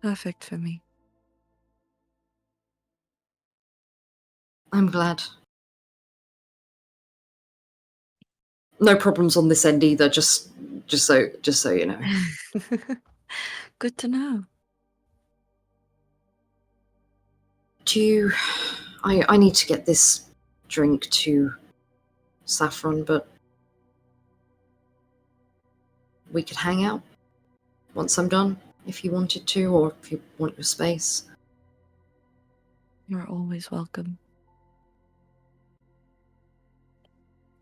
Perfect for me. I'm glad. No problems on this end either, just so you know. Good to know. I need to get this drink to Saffron, but we could hang out once I'm done, if you wanted to, or if you want your space. You're always welcome.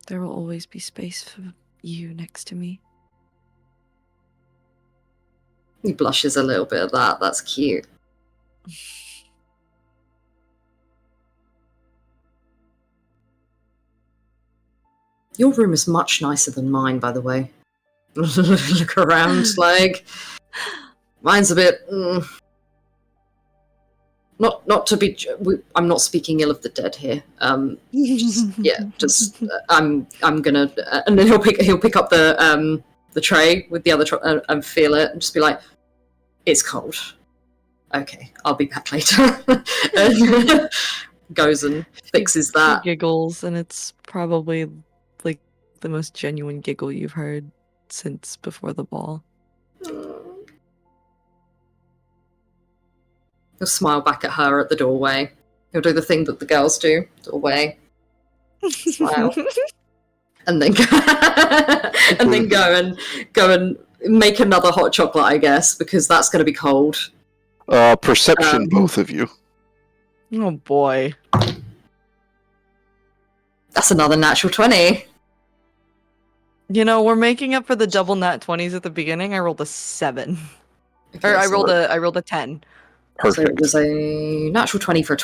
There will always be space for you next to me. He blushes a little bit at that. That's cute. Your room is much nicer than mine, by the way. Look around, like... Mine's a bit. Not to be. I'm not speaking ill of the dead here. I'm gonna, and then he'll pick up the tray with the other and feel it, and just be like, "It's cold. Okay, I'll be back later." And goes and fixes that. He giggles, and it's probably like the most genuine giggle you've heard since before the ball. He'll smile back at her at the doorway. He'll do the thing that the girls do. Doorway. Smile. And then go and make another hot chocolate, I guess, because that's going to be cold. Perception, both of you. Oh boy. That's another natural 20. You know, we're making up for the double nat 20s at the beginning. I rolled a 7. Okay, Or I so rolled a 10. Perfect. So it was a natural 20 for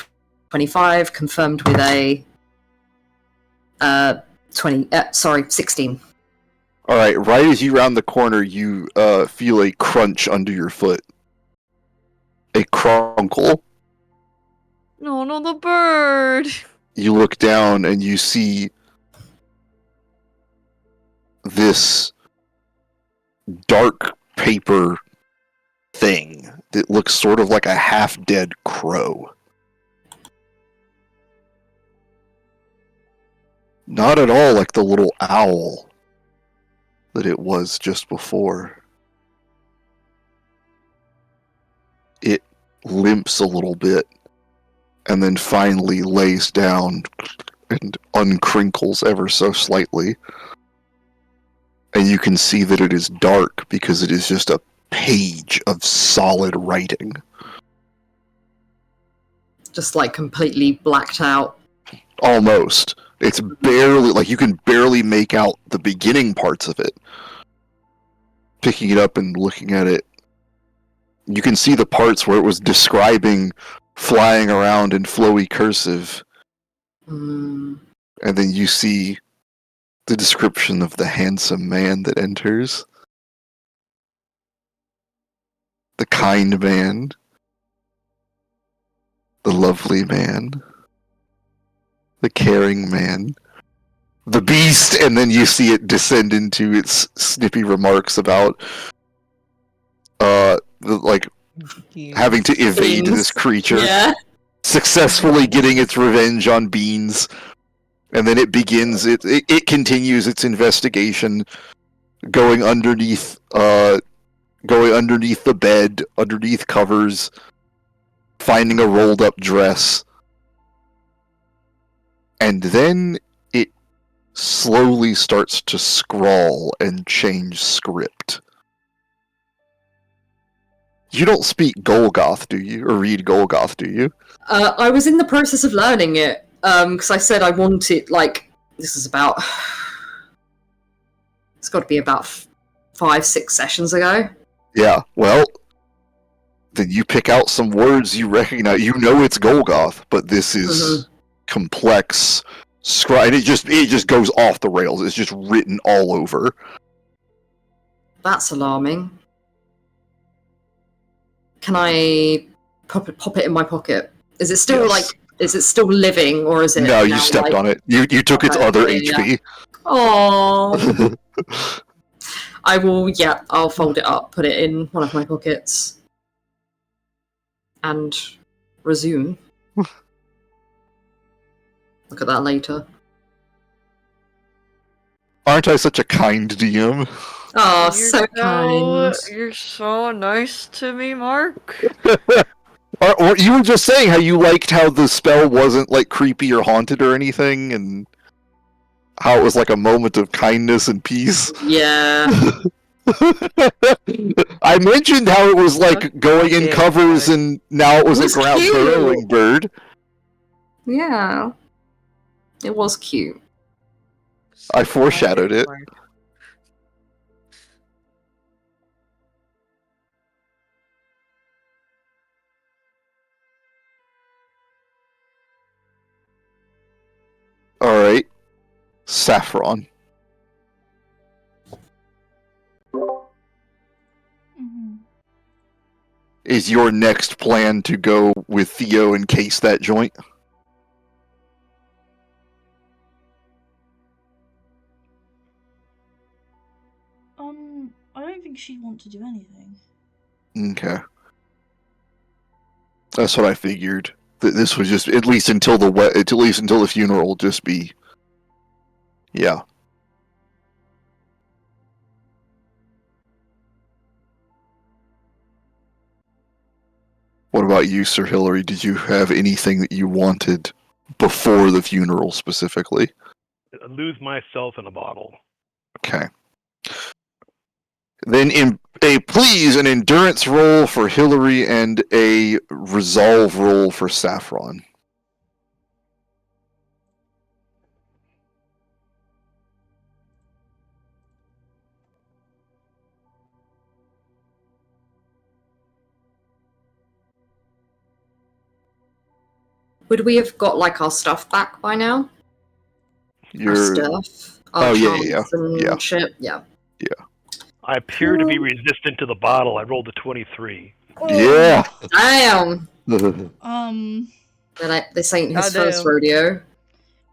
25, confirmed with a 16. All right, right as you round the corner, you feel a crunch under your foot. A crunkle. No, the bird. You look down and you see this dark paper thing that looks sort of like a half-dead crow. Not at all like the little owl that it was just before. It limps a little bit and then finally lays down and uncrinkles ever so slightly. And you can see that it is dark because it is just a page of solid writing. Just like completely blacked out. Almost. It's barely, like you can barely make out the beginning parts of it. Picking it up and looking at it, you can see the parts where it was describing flying around in flowy cursive. And then you see the description of the handsome man that enters. The kind man. The lovely man. The caring man. The beast, and then you see it descend into its snippy remarks about having to evade this creature. Yeah. Successfully getting its revenge on Beans. And then it begins, it continues its investigation, going underneath the bed, underneath covers, finding a rolled up dress. And then it slowly starts to scrawl and change script. You don't speak Golgoth, do you? Or read Golgoth, do you? I was in the process of learning it, because I said I wanted, like, this is about... It's got to be about 5-6 sessions ago. Yeah, well, then you pick out some words you recognize. You know it's Golgoth, but this is complex. And it just goes off the rails. It's just written all over. That's alarming. Can I pop it in my pocket? Is it still is it still living, or is it? No, you stepped on it. You took its other HP. Oh. I will. Yeah, I'll fold it up, put it in one of my pockets, and resume. Look at that later. Aren't I such a kind DM? Oh, so kind. You're so nice to me, Mark. Or you were just saying how you liked how the spell wasn't like creepy or haunted or anything, and how it was like a moment of kindness and peace. Yeah. I mentioned how it was like going in covers, and now it was a ground burrowing bird. Yeah. It was cute. I foreshadowed it. Alright. Saffron. is your next plan to go with Theo and case that joint? I don't think she'd want to do anything. Okay. That's what I figured. That this was just at least until the funeral, just be. Yeah. What about you, Sir Hilary? Did you have anything that you wanted before the funeral specifically? Lose myself in a bottle. Okay. Then please an endurance roll for Hilary and a resolve roll for Saffron. Would we have got like our stuff back by now? Our stuff, our charms and shit. Yeah. I appear to be resistant to the bottle. I rolled a 23. Yeah. Damn. Um, This ain't his Goddamn. first rodeo.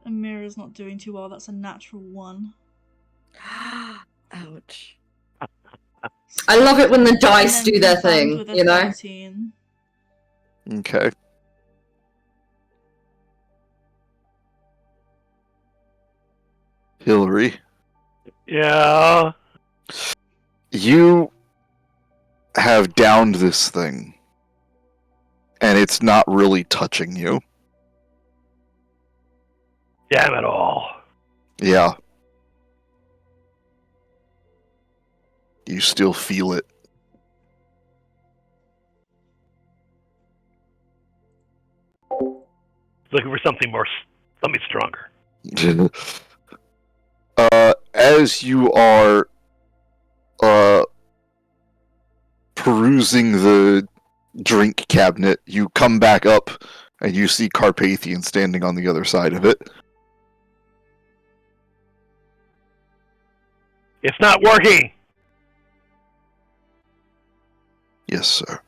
Amira's not doing too well. That's a natural 1. Ouch. I love it when the dice And then do their confirmed thing, with a you know? 13. Okay. Hilary, Yeah. you have downed this thing, and it's not really touching you. Damn it all. Yeah. You still feel it. Looking for something stronger. As you are perusing the drink cabinet, you come back up and you see Carpathian standing on the other side of it. It's not working! Yes, sir.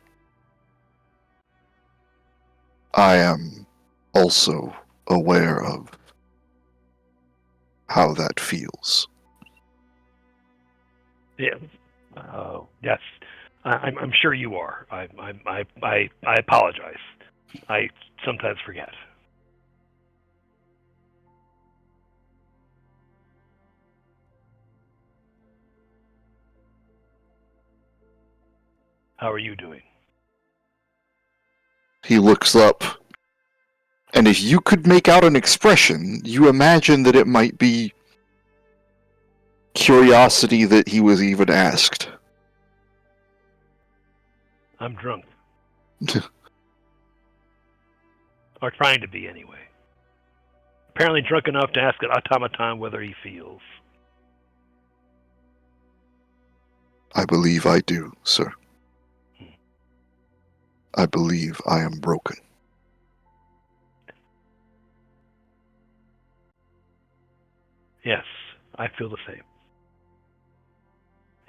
I am also aware of how that feels. Yeah. Oh, yes. I'm sure you are. I apologize. I sometimes forget. How are you doing? He looks up, and if you could make out an expression, you imagine that it might be curiosity that he was even asked. I'm drunk. Or trying to be, anyway. Apparently drunk enough to ask an automaton whether he feels. I believe I do, sir. I believe I am broken. Yes, I feel the same.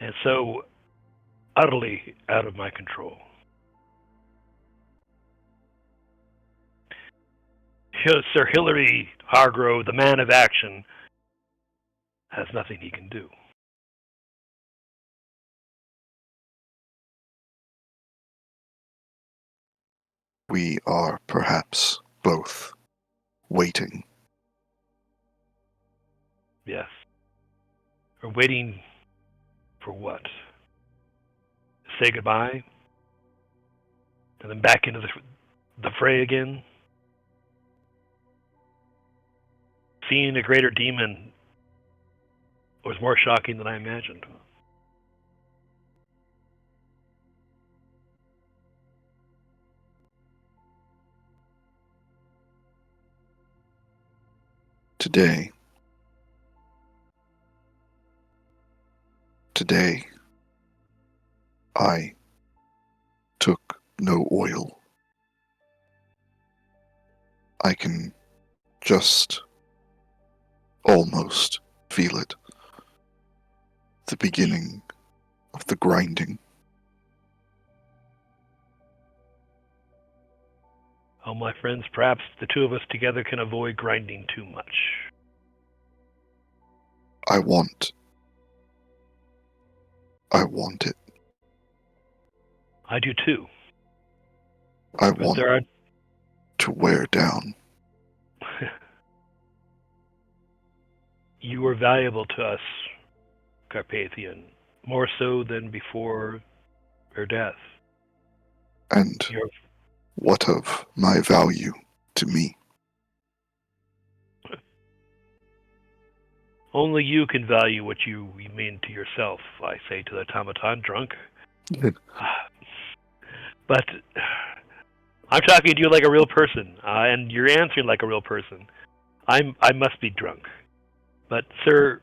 And so utterly out of my control. Sir Hilary Hargrove, the man of action, has nothing he can do. We are perhaps both waiting. Yes. We're waiting for what? To say goodbye? And then back into the fray again? Seeing a greater demon was more shocking than I imagined. Today, I took no oil. I can just almost feel it. The beginning of the grinding. Oh, my friends, perhaps the two of us together can avoid grinding too much. I want it. I do too. I But want there are... to wear down. You were valuable to us, Carpathian, more so than before her death. And You're... what of my value to me? Only you can value what you mean to yourself, I say to the automaton, drunk. But I'm talking to you like a real person, and you're answering like a real person. I must be drunk. But, sir,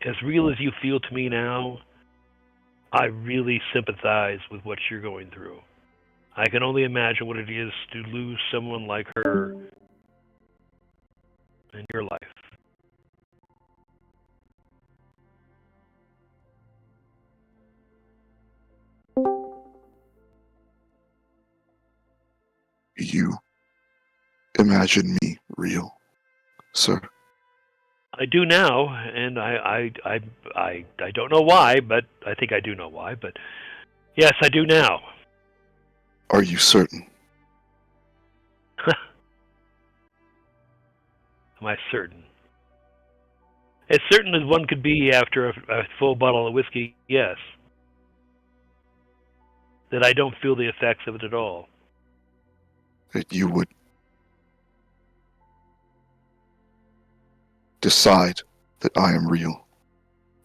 as real as you feel to me now, I really sympathize with what you're going through. I can only imagine what it is to lose someone like her in your life. You imagine me real, sir? I do now, and I don't know why, but I think I do know why, but yes, I do now. Are you certain? Am I certain? As certain as one could be after a full bottle of whiskey, yes. That I don't feel the effects of it at all. That you would decide that I am real.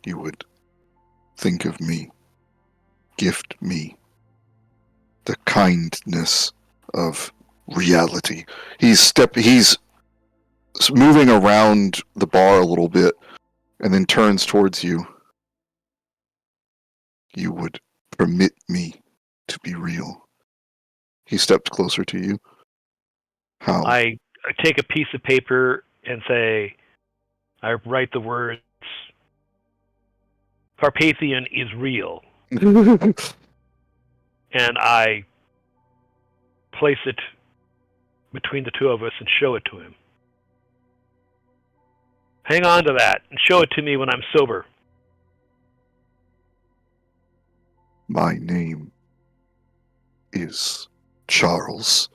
You would think of me, gift me the kindness of reality. He's moving around the bar a little bit and then turns towards you. You would permit me to be real. He steps closer to you. How? I take a piece of paper and say, I write the words, Carpathian is real. And I place it between the two of us and show it to him. Hang on to that and show it to me when I'm sober. My name is Charles.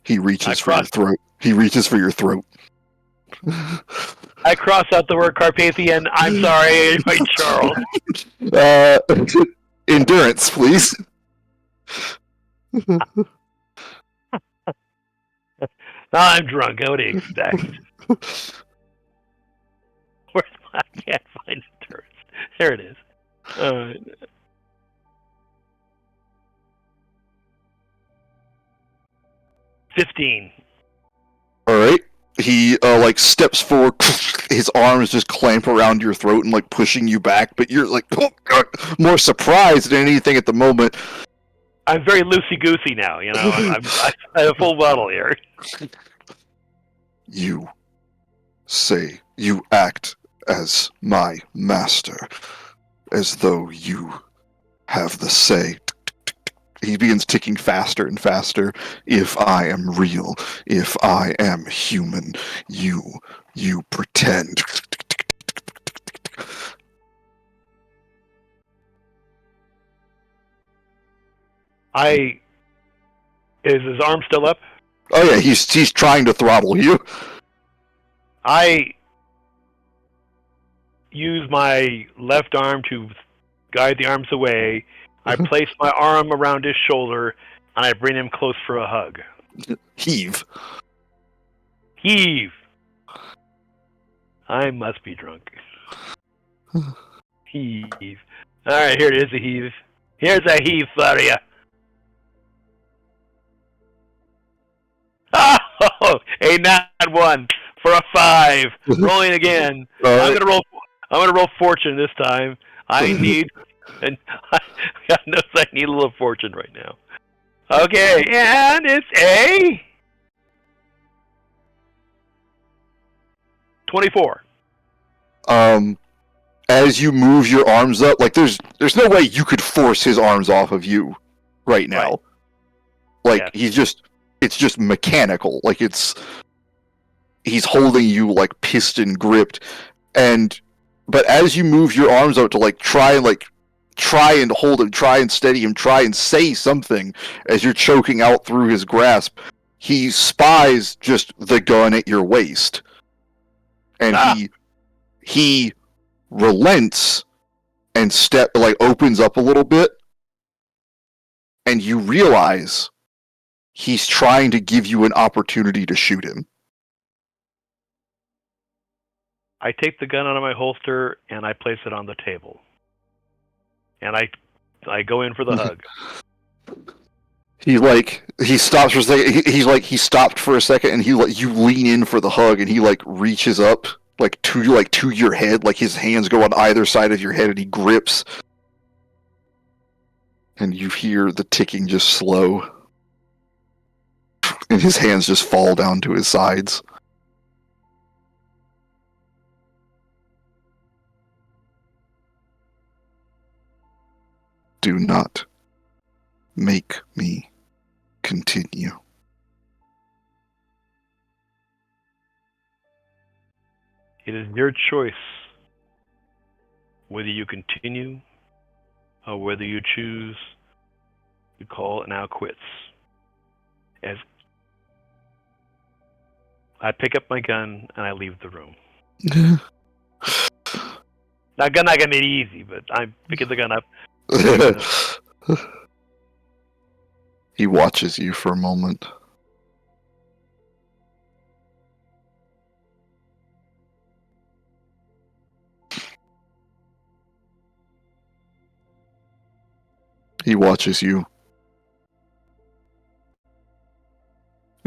He reaches for your throat. He reaches for your throat. I cross out the word Carpathian. I'm sorry, wait, Charles. Endurance, please. I'm drunk. What do you expect? I can't find endurance. There it is. 15. All right. He steps forward. His arms just clamp around your throat and pushing you back, but you're more surprised than anything at the moment. I'm very loosey-goosey now, you know. I have a full bottle here. You say you act as my master, as though you have the say. He begins ticking faster and faster. If I am real, if I am human, you pretend. Is his arm still up? Oh yeah, he's trying to throttle you. I use my left arm to guide the arms away. I place my arm around his shoulder, and I bring him close for a hug. Heave. Heave. I must be drunk. Heave. All right, here it is, a heave. Here's a heave for you. Oh, a nat 1 for a 5. Rolling again. I'm gonna roll fortune this time. I need I need a little fortune right now. Okay, and it's a 24. As you move your arms up, there's no way you could force his arms off of you right now. Right. He's just it's just mechanical. Like he's holding you like piston gripped, but as you move your arms out to like try and hold him, try and steady him, try and say something as you're choking out through his grasp, he spies just the gun at your waist. And he relents and opens up a little bit, and you realize he's trying to give you an opportunity to shoot him. I take the gun out of my holster and I place it on the table. And I go in for the hug. He stops for a second. He stopped for a second, and you lean in for the hug, and he reaches up to your head, like his hands go on either side of your head, and he grips, and you hear the ticking just slow, and his hands just fall down to his sides. Do not make me continue. It is your choice whether you continue or whether you choose to call it now quits. As I pick up my gun and I leave the room. Now, gun not gonna be easy, but I'm picking the gun up. He watches you for a moment. He watches you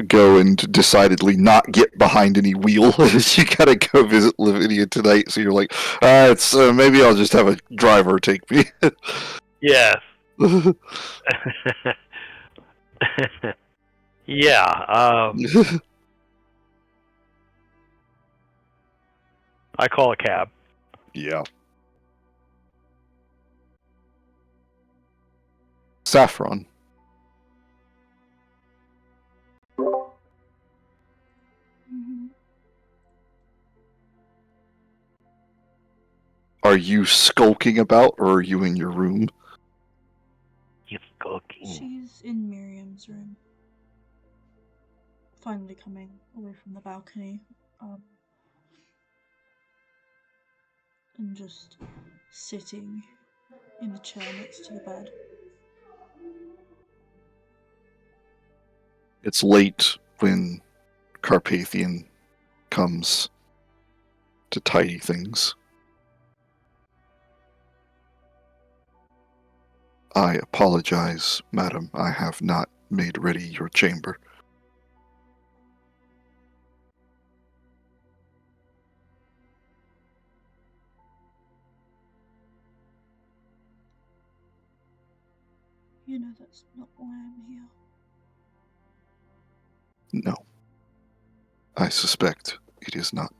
go and decidedly not get behind any wheel. You gotta go visit Lavinia tonight, so you're like, it's maybe I'll just have a driver take me. Yes. Yeah. I call a cab. Yeah. Saffron. Mhm. Are you skulking about, or are you in your room? He's skulking. She's in Miriam's room. Finally coming away from the balcony. And just sitting in a chair next to the bed. It's late when Carpathian comes to tidy things. I apologize, madam. I have not made ready your chamber. You know that's not why I'm here. No. I suspect it is not.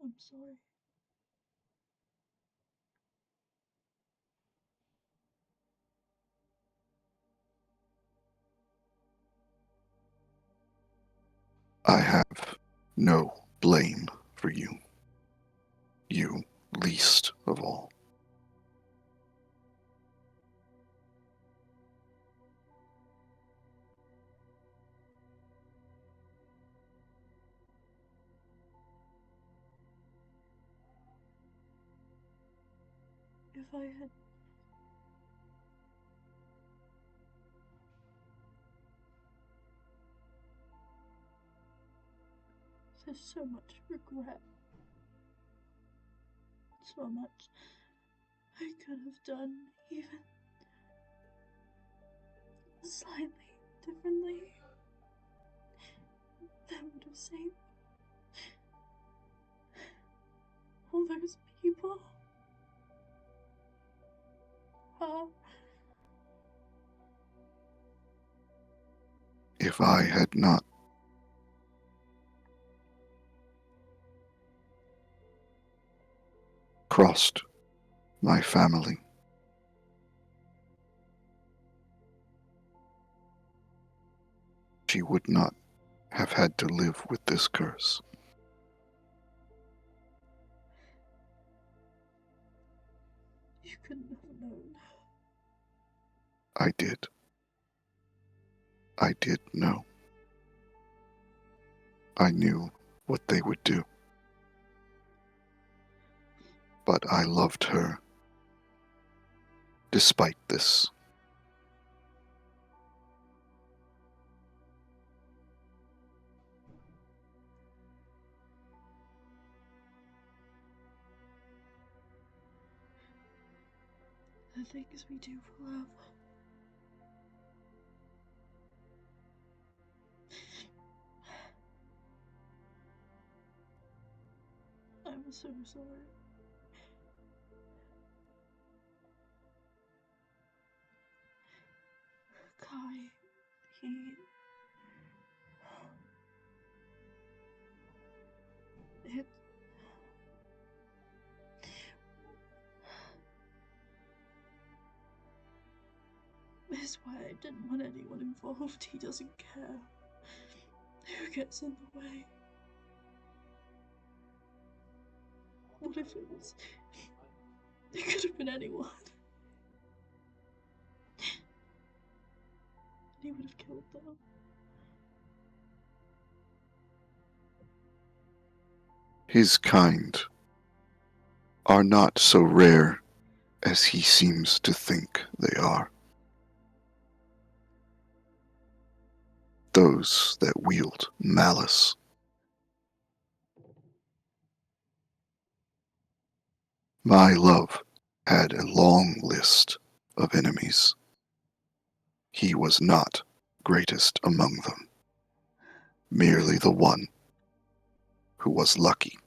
I'm sorry. I have no blame for you. You least of all. If I had... There's so much regret. So much I could have done, even slightly differently. That would have saved all those people. If I had not crossed my family. She would not have had to live with this curse. You couldn't have known. I did. I did know. I knew what they would do. But I loved her despite this. The things we do for love. I'm so sorry. Kai, he... It... It's why I didn't want anyone involved. He doesn't care who gets in the way. What if it was... It could have been anyone. He would have killed them. His kind are not so rare as he seems to think they are. Those that wield malice. My love had a long list of enemies. He was not greatest among them, merely the one who was lucky.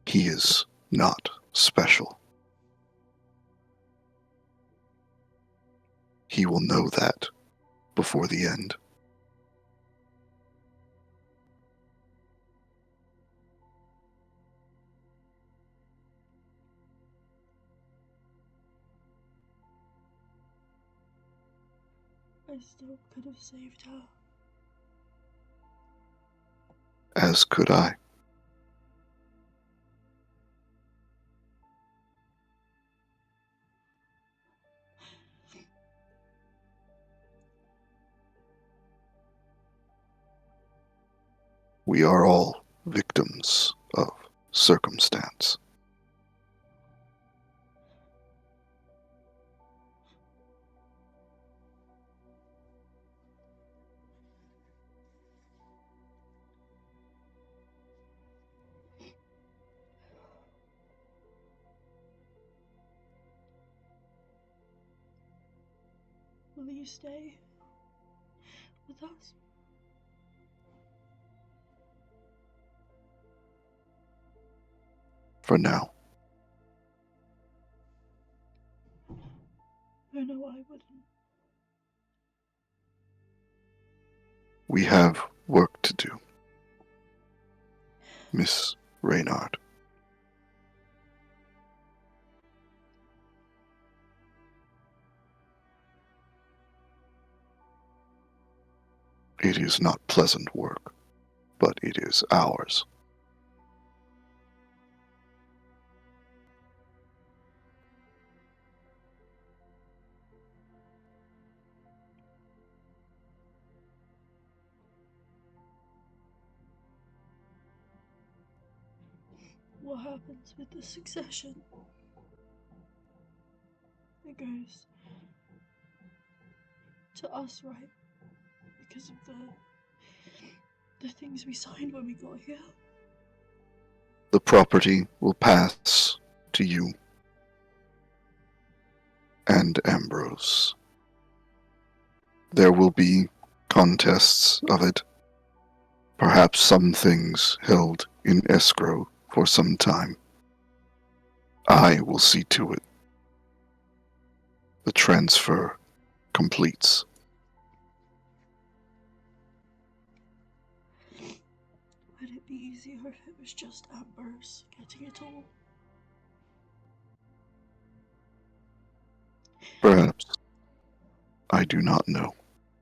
He is not special. He will know that before the end. I still could have saved her. As could I. We are all victims of circumstance. Will you stay with us? For now. Oh no, I wouldn't. We have work to do, Miss Reynard. It is not pleasant work, but it is ours. What happens with the succession? It goes to us, right? Because of the things we signed when we got here. The property will pass to you and Ambrose. There will be contests of it, perhaps some things held in escrow for some time. I will see to it. The transfer completes. Would it be easier if it was is just Amber's getting it all. Perhaps. I do not know.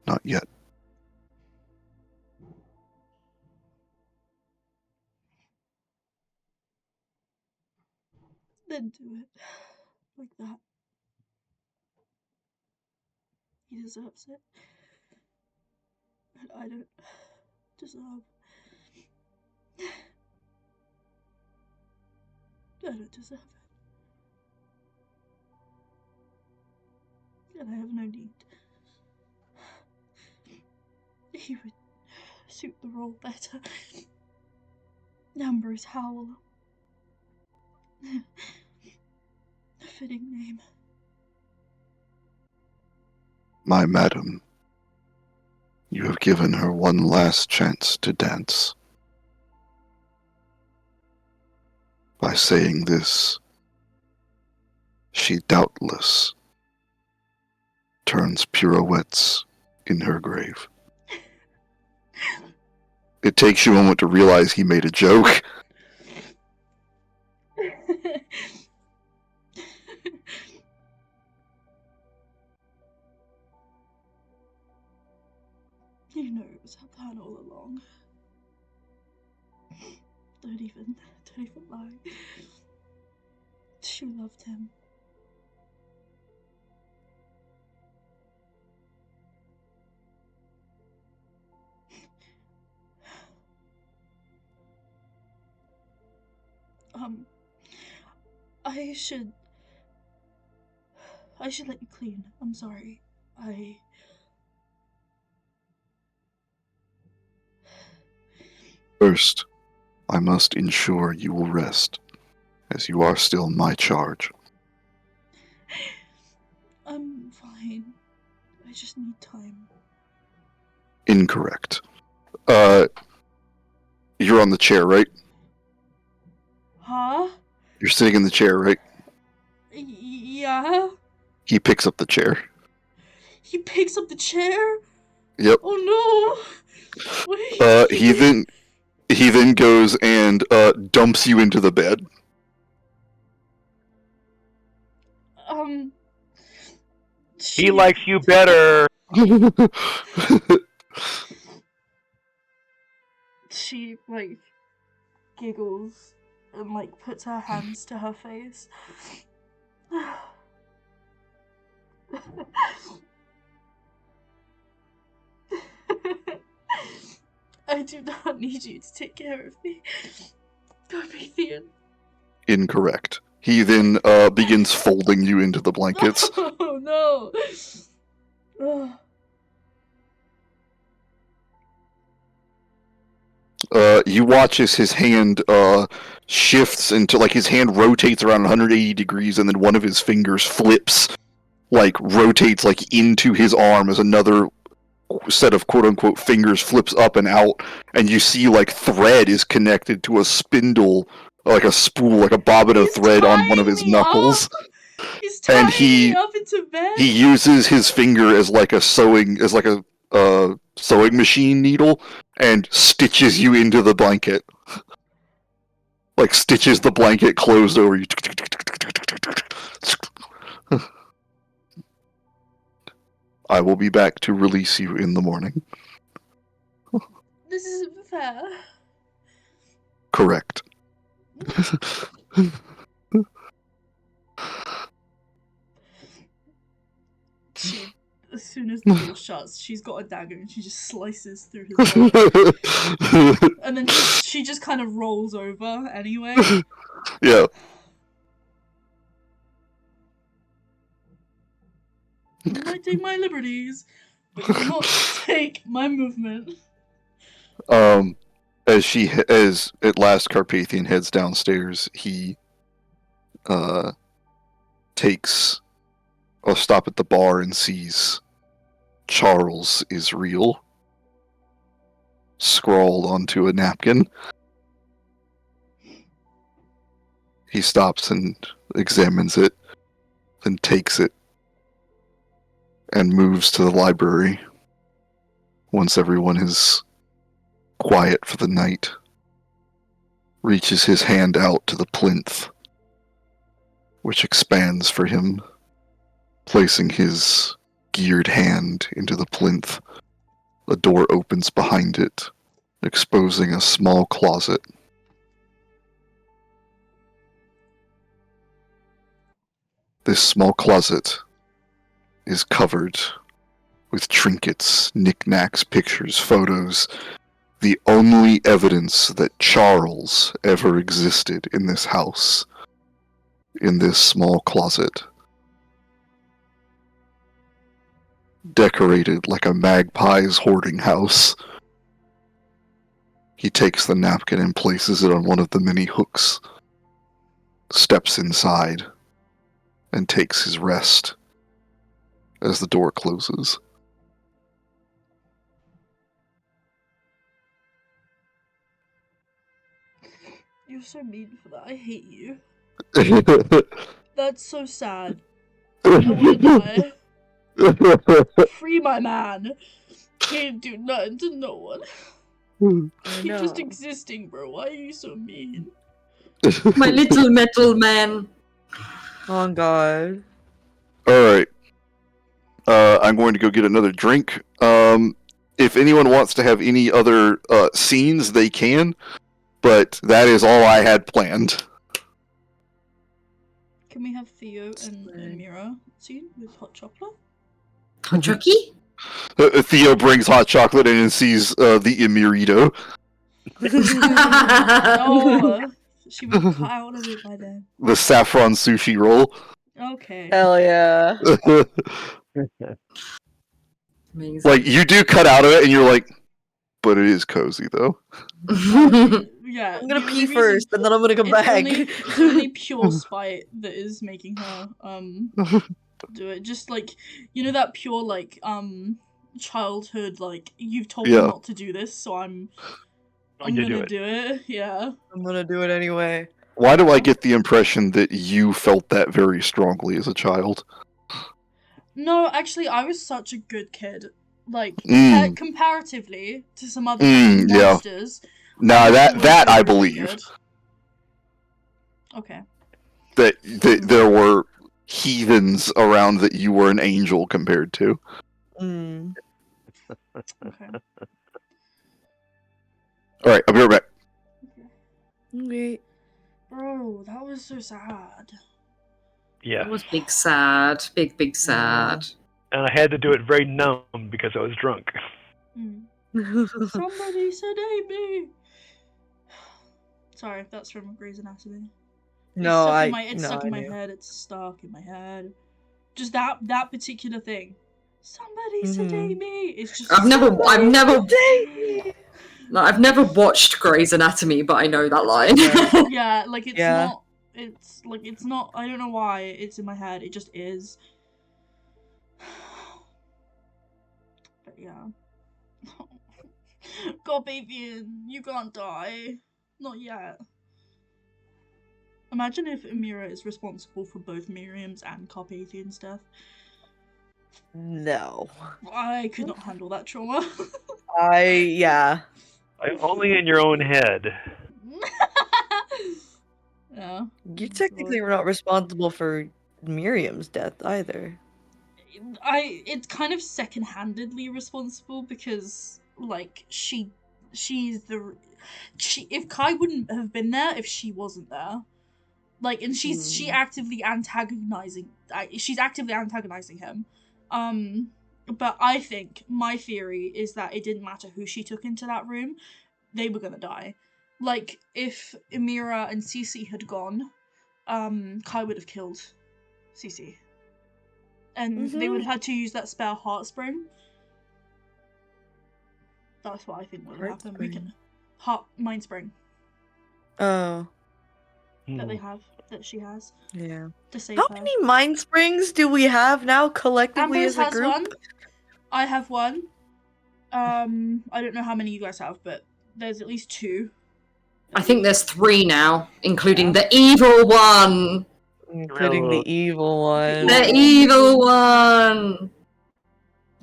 Not yet. Then do it. Like that. He deserves it. And I don't deserve. I don't deserve it. And I have no need. He would suit the role better. Amber is Howl. A fitting name. My madam, you have given her one last chance to dance. By saying this, she doubtless turns pirouettes in her grave. It takes you a moment to realize he made a joke. You know it was her plan all along. Don't even lie. She loved him. I should let you clean. I'm sorry. First, I must ensure you will rest, as you are still my charge. I'm fine. I just need time. Incorrect. You're on the chair, right? Huh? You're sitting in the chair, right? Yeah? He picks up the chair. He picks up the chair? Yep. Oh no! Wait. He then goes and dumps you into the bed. He likes you better. She, like, giggles and, like, puts her hands to her face. I do not need you to take care of me. Carpathian. Incorrect. He then begins folding you into the blankets. Oh no! You watch as his hand shifts into, like, his hand rotates around 180 degrees, and then one of his fingers flips, like, rotates, like, into his arm as another set of quote-unquote fingers flips up and out, and you see, like, thread is connected to a spindle, like a spool, like a bobbin of thread on one of his knuckles. He's tying And me up into bed. he uses his finger as like a sewing machine needle and stitches you into the blanket. Like, stitches the blanket closed over you. I will be back to release you in the morning. This isn't fair. Correct. She, as soon as the door shuts, she's got a dagger and she just slices through his heart. And then she just kind of rolls over anyway. Yeah. You might take my liberties, but you will not take my movement. As at last Carpathian heads downstairs, he takes a stop at the bar and sees Charles is real scrawled onto a napkin. He stops and examines it, then takes it and moves to the library once everyone is quiet for the night. reaches his hand out to the plinth, which expands for him, placing his geared hand into the plinth. A door opens behind it, exposing a small closet. This small closet is covered with trinkets, knickknacks, pictures, photos, the only evidence that Charles ever existed in this house, in this small closet. Decorated like a magpie's hoarding house. He takes the napkin and places it on one of the many hooks, steps inside, and takes his rest as the door closes. You're so mean for that. I hate you. That's so sad. I wanna die. Free my man. Can't do nothing to no one. He's just existing, bro. Why are you so mean? My little metal man. Oh god. Alright. I'm going to go get another drink. If anyone wants to have any other scenes, they can. But that is all I had planned. Can we have Theo and Mira scene with hot chocolate? Hot jockey? Theo brings hot chocolate in and sees the Emirito. Oh, she would cut out of it by then. The saffron sushi roll. Okay. Hell yeah. Amazing. Like, you do cut out of it and you're like, but it is cozy though. Yeah. I'm gonna the pee only reason- first, and then I'm gonna come it's back. It's only pure spite that is making her do it. Just like, you know, that pure like childhood, like, you've told me not to do this, so I'm gonna do it. Yeah. I'm gonna do it anyway. Why do I get the impression that you felt that very strongly as a child? No, actually, I was such a good kid. Like, comparatively to some other monsters. Nah, that I really believe. good. Okay. That there were heathens around that you were an angel compared to. Mm. Okay. Alright, I'll be right back. Okay. Bro, that was so sad. Yeah. That was big sad. Big sad. And I had to do it very numb because I was drunk. Somebody sedate me. Sorry, that's from Grey's Anatomy. No, It's stuck in my head. It's stuck in my head. Just that particular thing. Somebody sedate me. It's just. I've never watched Grey's Anatomy, but I know that line. Yeah, like it's not. It's like it's not. I don't know why it's in my head. It just is. But yeah. Carpathian, you can't die. Not yet. Imagine if Amira is responsible for both Miriam's and Carpathian's death. No. I could not handle that trauma. Yeah. I'm only in your own head. Yeah. You technically were not responsible for Miriam's death either. It's kind of second-handedly responsible because, like, if Kai wouldn't have been there if she wasn't there. Like, and she's actively antagonizing him. But I think my theory is that it didn't matter who she took into that room, they were gonna die. Like, if Amira and Cece had gone, Kai would have killed Cece. And they would have had to use that spare heart spring. That's what I think would have happened. We can mind spring. Oh. That she has. Yeah. To save How her. many mind springs do we have now collectively Ambrose as a has group? one. I have one. I don't know how many you guys have, but there's at least 2. I think there's 3 now, including the evil one. Including the evil one. The evil one.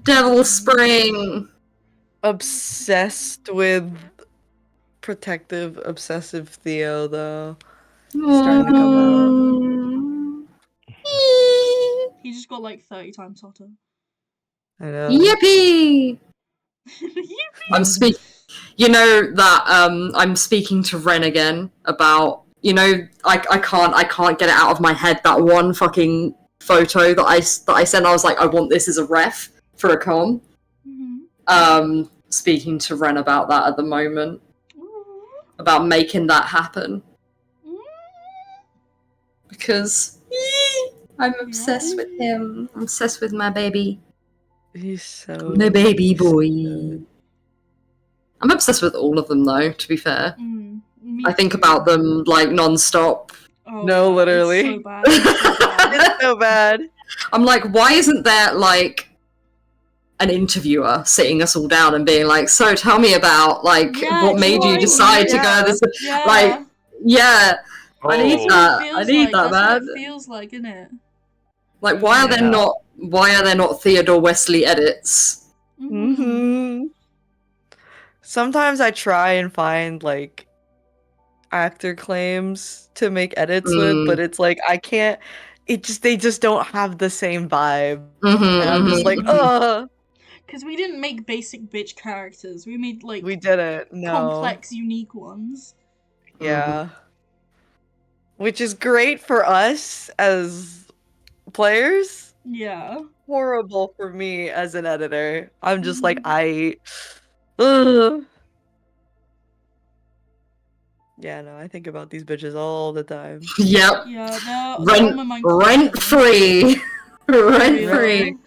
Devil Spring. Obsessed with protective, obsessive Theo, though. Starting to come He just got like 30 times hotter. I know. Yippee! I'm Yippee! You know that I'm speaking to Ren again about, you know, I can't get it out of my head, that one fucking photo that I sent. I was like, I want this as a ref for a con. Speaking to Ren about that at the moment, about making that happen, because I'm obsessed with him. I'm obsessed with my baby. He's so... My baby boy. So I'm obsessed with all of them, though, to be fair. Me I think too. about them, like, non-stop. Oh, no, yeah, literally. It's so bad. It's so bad. It's so bad. I'm like, why isn't there, like, an interviewer sitting us all down and being like, so tell me about, like, what made you decide to go this... Yeah. Like, yeah. I need Oh. that. I need that, That's man. what it feels like, isn't it? Like, why are there not Theodore Wesley edits? Mm-hmm. Sometimes I try and find, like, actor claims to make edits with, but it's like, I can't... They just don't have the same vibe. And I'm just like, ugh. Because we didn't make basic bitch characters. We made, like, We didn't, no. complex, unique ones. Yeah. Which is great for us as players. Yeah. Horrible for me as an editor. I'm just like, ugh. Yeah, no, I think about these bitches all the time. Yep. Yeah, rent free. Rent free.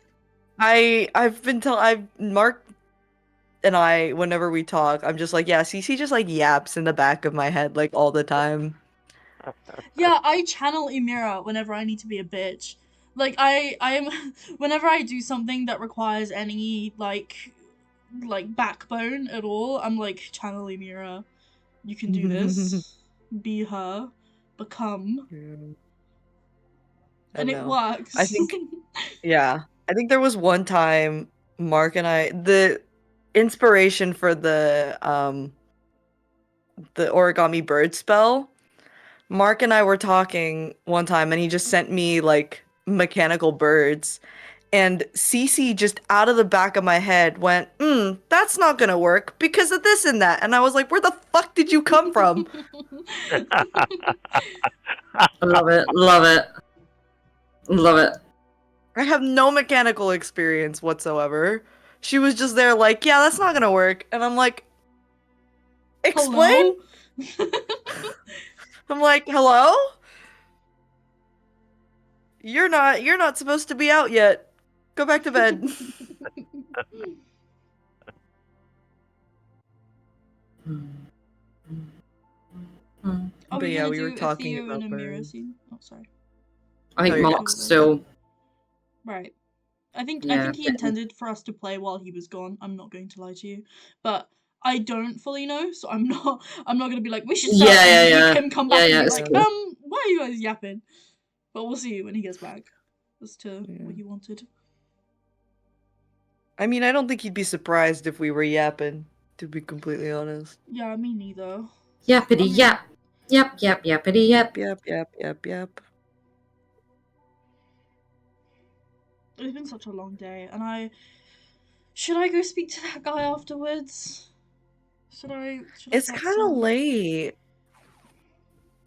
I've been Mark and I, whenever we talk, I'm just like, yeah, CC just like yaps in the back of my head like all the time. Yeah, I channel Emira whenever I need to be a bitch. Like I'm whenever I do something that requires any like backbone at all, I'm like, channel Emira. You can do this. Be her. Become. And it works. I think I think there was one time Mark and I, the inspiration for the origami bird spell, Mark and I were talking one time and he just sent me like mechanical birds, and Cece just out of the back of my head went, that's not gonna work because of this and that. And I was like, where the fuck did you come from? Love it. Love it. Love it. I have no mechanical experience whatsoever. She was just there like, yeah, that's not gonna work. And I'm like, explain? I'm like, hello? You're not supposed to be out yet. Go back to bed. But yeah, we were talking about birds. Oh, sorry. I think Mark's still... Right. I think he intended for us to play while he was gone. I'm not going to lie to you. But I don't fully know, so I'm not gonna be like, we should start and him come back and be like, why are you guys yapping? But we'll see when he gets back as to what he wanted. I mean, I don't think he'd be surprised if we were yapping, to be completely honest. Yeah, me neither. Yappity yap. Yap, yap, yappity yap. Yap, yap, yap, yap. It's been such a long day, and should I go speak to that guy afterwards? Should I It's kind of late.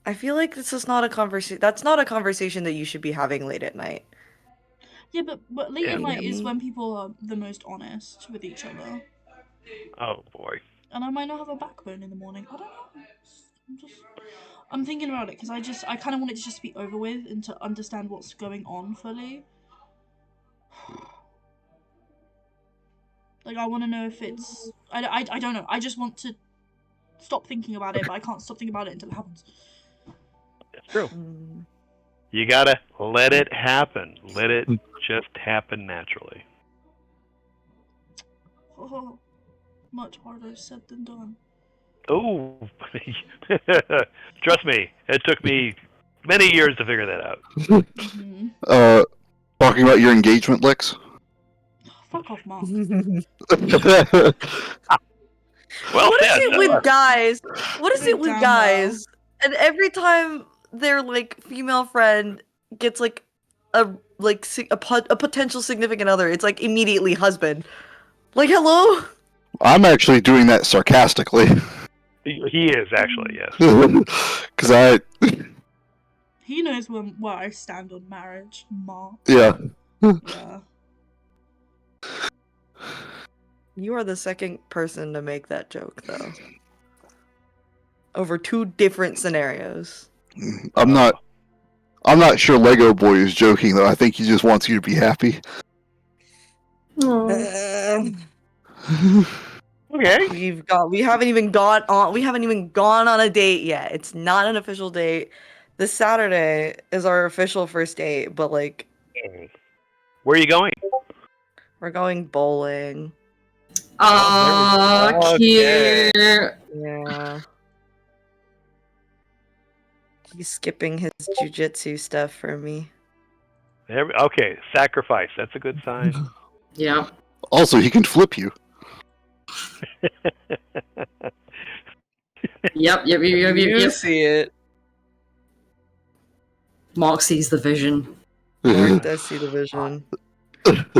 I feel like this is not a conversation. That's not a conversation that you should be having late at night. Yeah, but late at night is when people are the most honest with each other. Oh boy. And I might not have a backbone in the morning. I don't know. I'm thinking about it because I kind of want it to just be over with and to understand what's going on fully. Like, I want to know if it's... I don't know. I just want to stop thinking about it, but I can't stop thinking about it until it happens. That's true. You gotta let it happen. Let it just happen naturally. Oh, much harder said than done. Oh, trust me, it took me many years to figure that out. Talking about your engagement, Lex? Fuck off, Mark. Well, What is yeah, it no. with guys? What is Put it it with down guys? And every time their like female friend gets like a potential significant other, it's like immediately husband. Like, hello? I'm actually doing that sarcastically. He is actually, yes. Because I, He knows where I stand on marriage, Mark. yeah. Yeah. You are the second person to make that joke, though. Over 2 different scenarios. I'm not sure Lego Boy is joking though. I think he just wants you to be happy. Okay. We haven't even gone on a date yet. It's not an official date. This Saturday is our official first date, but like Where are you going? we're going bowling. Oh, Okay. cute. Yeah. He's skipping his jujitsu stuff for me. Okay, sacrifice. That's a good sign. Yeah. Also, he can flip you. Yep. You see it. Mark sees the vision. Mark does see the vision.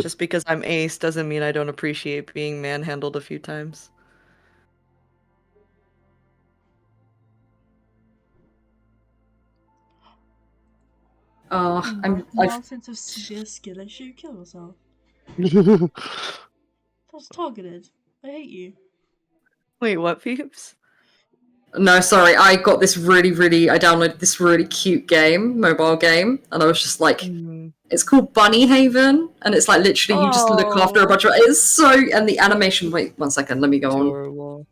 Just because I'm ace doesn't mean I don't appreciate being manhandled a few times. Mark sense of severe skill issue. Kill yourself. That's targeted. I hate you. Wait, what, peeps? No, sorry, I got this I downloaded this really cute mobile game, and I was just like, it's called Bunny Haven, and it's like literally you just look after a bunch of, it's so, and the animation, wait, 1 second, let me go on.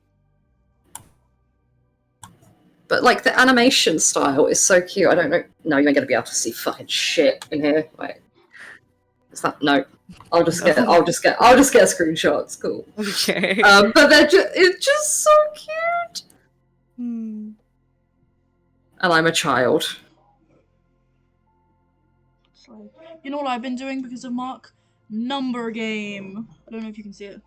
But like the animation style is so cute, I don't know, no, you ain't gonna be able to see fucking shit in here, wait. Is that, no. I'll just get a screenshot, it's cool. Okay. But it's just so cute! And I'm a child. So, you know what I've been doing because of Mark? Number game. I don't know if you can see it.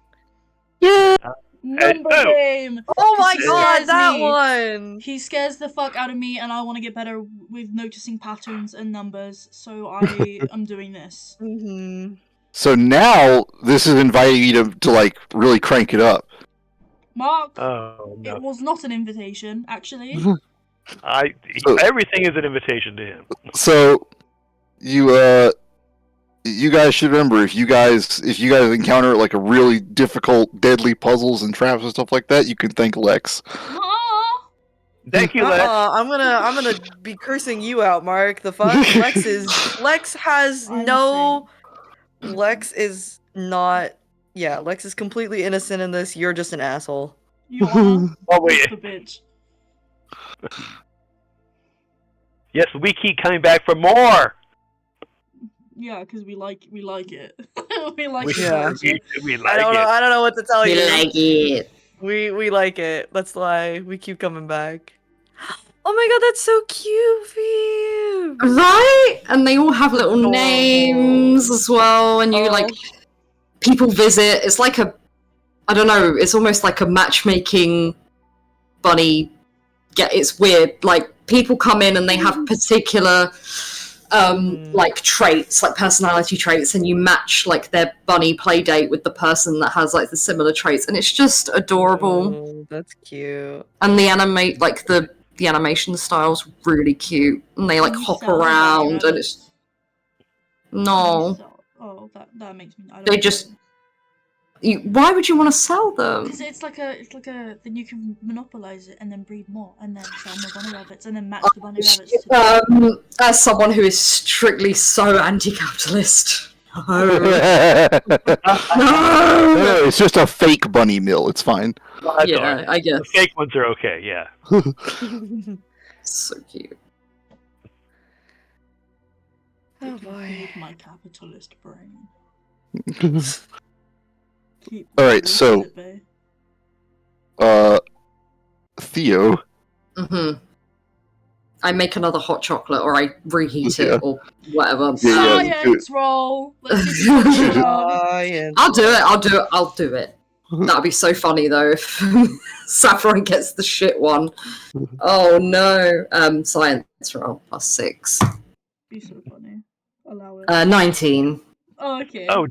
Yeah. Number game. Oh my god, that me. one. He scares the fuck out of me, and I want to get better with noticing patterns and numbers. So I am doing this. So now this is inviting you to like really crank it up. Mark, Oh, no. it was not an invitation, actually. Everything is an invitation to him. So you guys should remember if you guys encounter like a really difficult, deadly puzzles and traps and stuff like that, you can thank Lex. Thank you, Lex. I'm gonna be cursing you out, Mark. The fuck? Lex is not. Yeah, Lex is completely innocent in this. You're just an asshole. You are. Oh wait. The bitch. Yes, we keep coming back for more. Yeah, because we like it. we like it. We like I don't know what to tell you. We like it. We like it. That's why we keep coming back. Oh my god, that's so cute for you. Right? And they all have little names as well, and you like people visit. It's like I don't know, it's almost like a matchmaking bunny. It's weird. Like people come in and they have particular like traits, like personality traits, and you match like their bunny play date with the person that has like the similar traits, and it's just adorable. Oh, that's cute. And the animation style's really cute, and they like hop around, and it's no. Oh, that makes me. They just. Why would you want to sell them? Because it's like a. Then you can monopolize it and then breed more, and then sell more bunny rabbits, and then match the bunny rabbits. As someone who is strictly so anti-capitalist. No. No, it's just a fake bunny mill. It's fine. Yeah, I guess. The fake ones are okay, yeah. So cute. Oh boy. My capitalist brain. Alright, so Theo. I make another hot chocolate, or I reheat it, or whatever. Science roll. Let's see I'll do it. That'd be so funny though if Saffron gets the shit one. Oh no. Science roll +6. Be so funny. Allow it. 19. Oh, okay. Oh,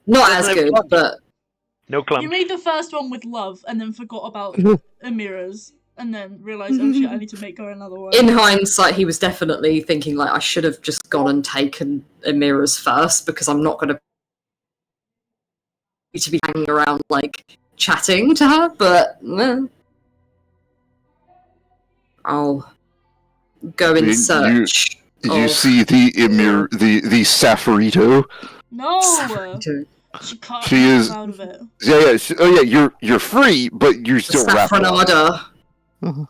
Not doesn't as have good, clumps. but No clumps. You made the first one with love and then forgot about Amira's and then realised, oh shit, I need to make her another one. in hindsight, he was definitely thinking like I should have just gone and taken Amira's first because I'm not going to be hanging around like chatting to her. But I'll go in search. You see the the Safarito. No! Saffron. She can't She is out of it. Yeah. You're free, but you're still wrapped up. Saffronada. Mhm.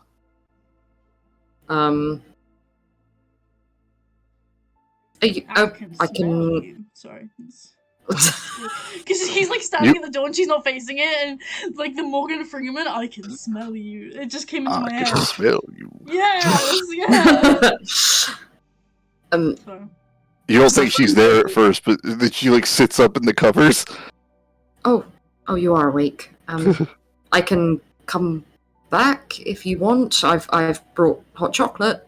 I can. You. Sorry. Because he's like standing at the door and she's not facing it, and like the Morgan Freeman, I can smell you. It just came into my head. I can smell you. Yes, yes. Sorry. You don't think she's there at first, but then she like sits up in the covers. Oh, you are awake. I can come back if you want. I've brought hot chocolate.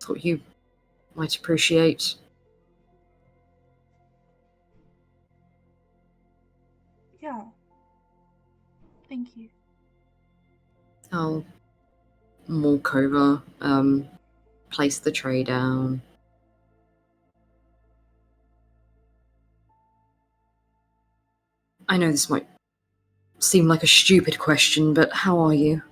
Thought you might appreciate. Yeah. Thank you. I'll walk over, place the tray down. I know this might seem like a stupid question, but how are you?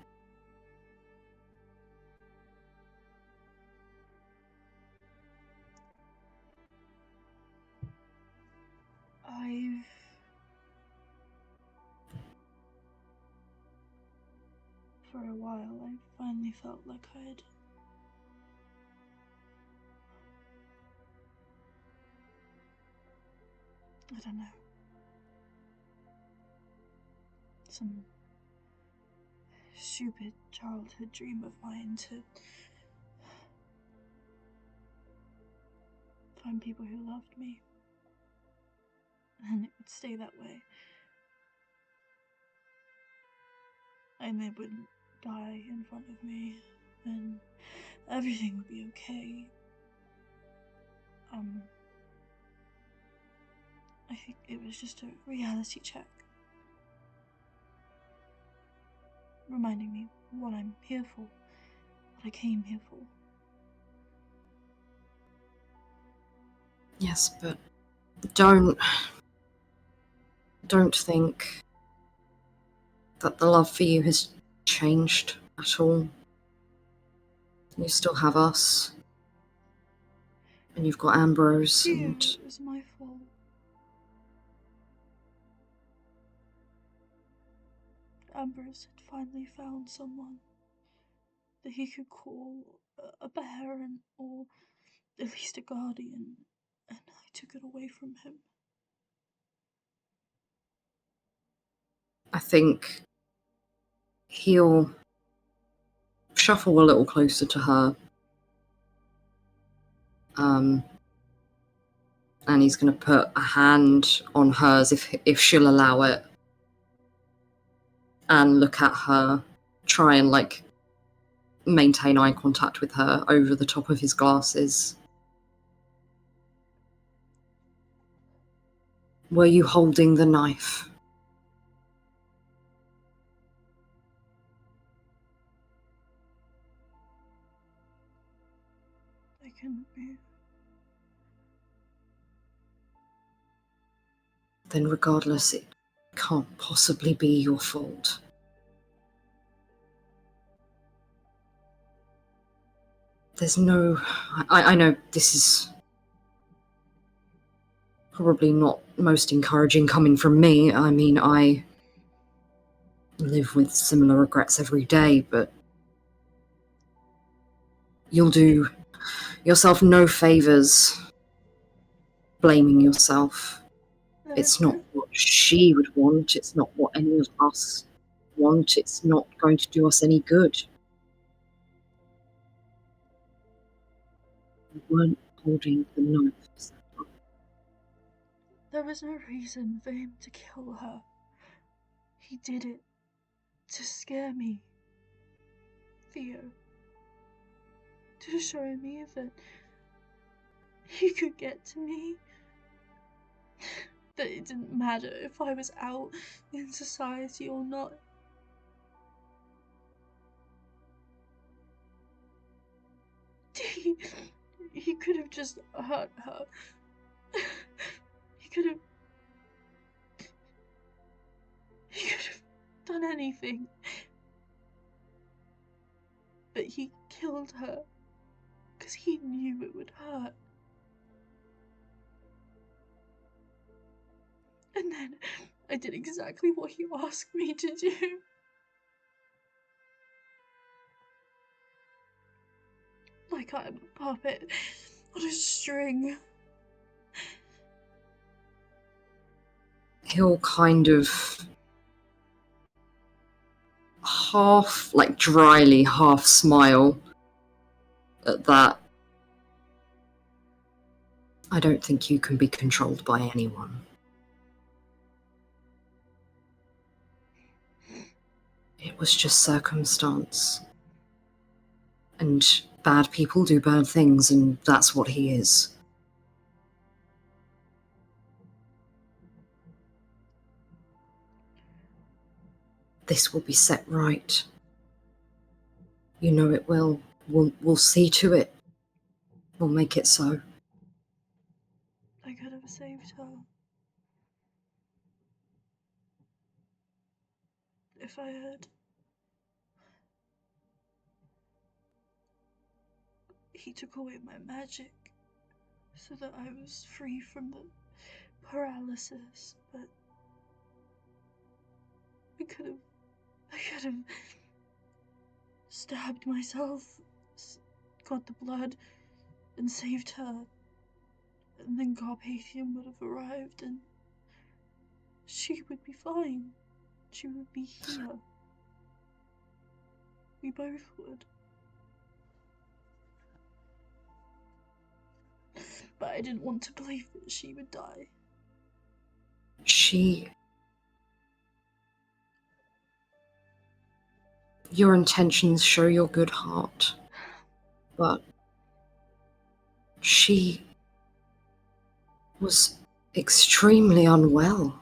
For a while, I finally felt like I'd I don't know. Some stupid childhood dream of mine to find people who loved me. And it would stay that way. And they wouldn't die in front of me. And everything would be okay. I think it was just a reality check. Reminding me what I'm here for. What I came here for. Yes, but don't think that the love for you has changed at all. You still have us. And you've got Ambrose and... It was my fault. Ambrose had finally found someone that he could call a parent or at least a guardian, and I took it away from him. I think he'll shuffle a little closer to her. And he's going to put a hand on hers if she'll allow it. And look at her, try and like maintain eye contact with her over the top of his glasses. Were you holding the knife? I couldn't move. Then regardless, it can't possibly be your fault. There's no... I know this is probably not most encouraging coming from me. I mean, I live with similar regrets every day, but you'll do yourself no favors blaming yourself. It's not what she would want. It's not what any of us want. It's not going to do us any good. You weren't holding the knife. There was no reason for him to kill her. He did it to scare me, Theo. To show me that he could get to me. That it didn't matter if I was out in society or not. He could have just hurt her. He could have done anything. But he killed her because he knew it would hurt. And then I did exactly what he asked me to do. Like I'm a puppet on a string. He'll kind of half, like dryly half smile at that. I don't think you can be controlled by anyone. It was just circumstance. And bad people do bad things, and that's what he is. This will be set right. You know it will. We'll see to it. We'll make it so. I could have saved her. If I had. He took away my magic so that I was free from the paralysis, but I could have stabbed myself, got the blood, and saved her. And then Carpathian would have arrived and she would be fine. She would be here. We both would. But I didn't want to believe that she would die. Your intentions show your good heart. But she was extremely unwell.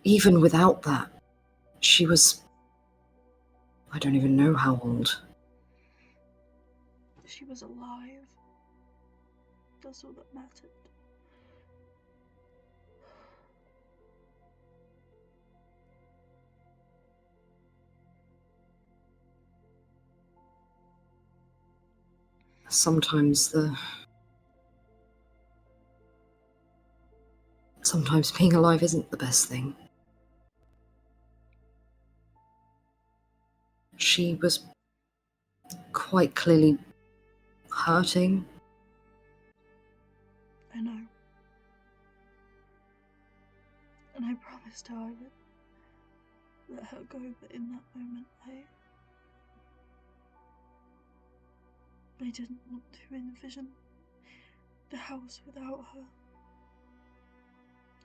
Even without that, she was... I don't even know how old. She was alive. That's all that mattered. Sometimes being alive isn't the best thing. She was quite clearly hurting. I know. And I promised her I would let her go, but in that moment I didn't want to envision the house without her.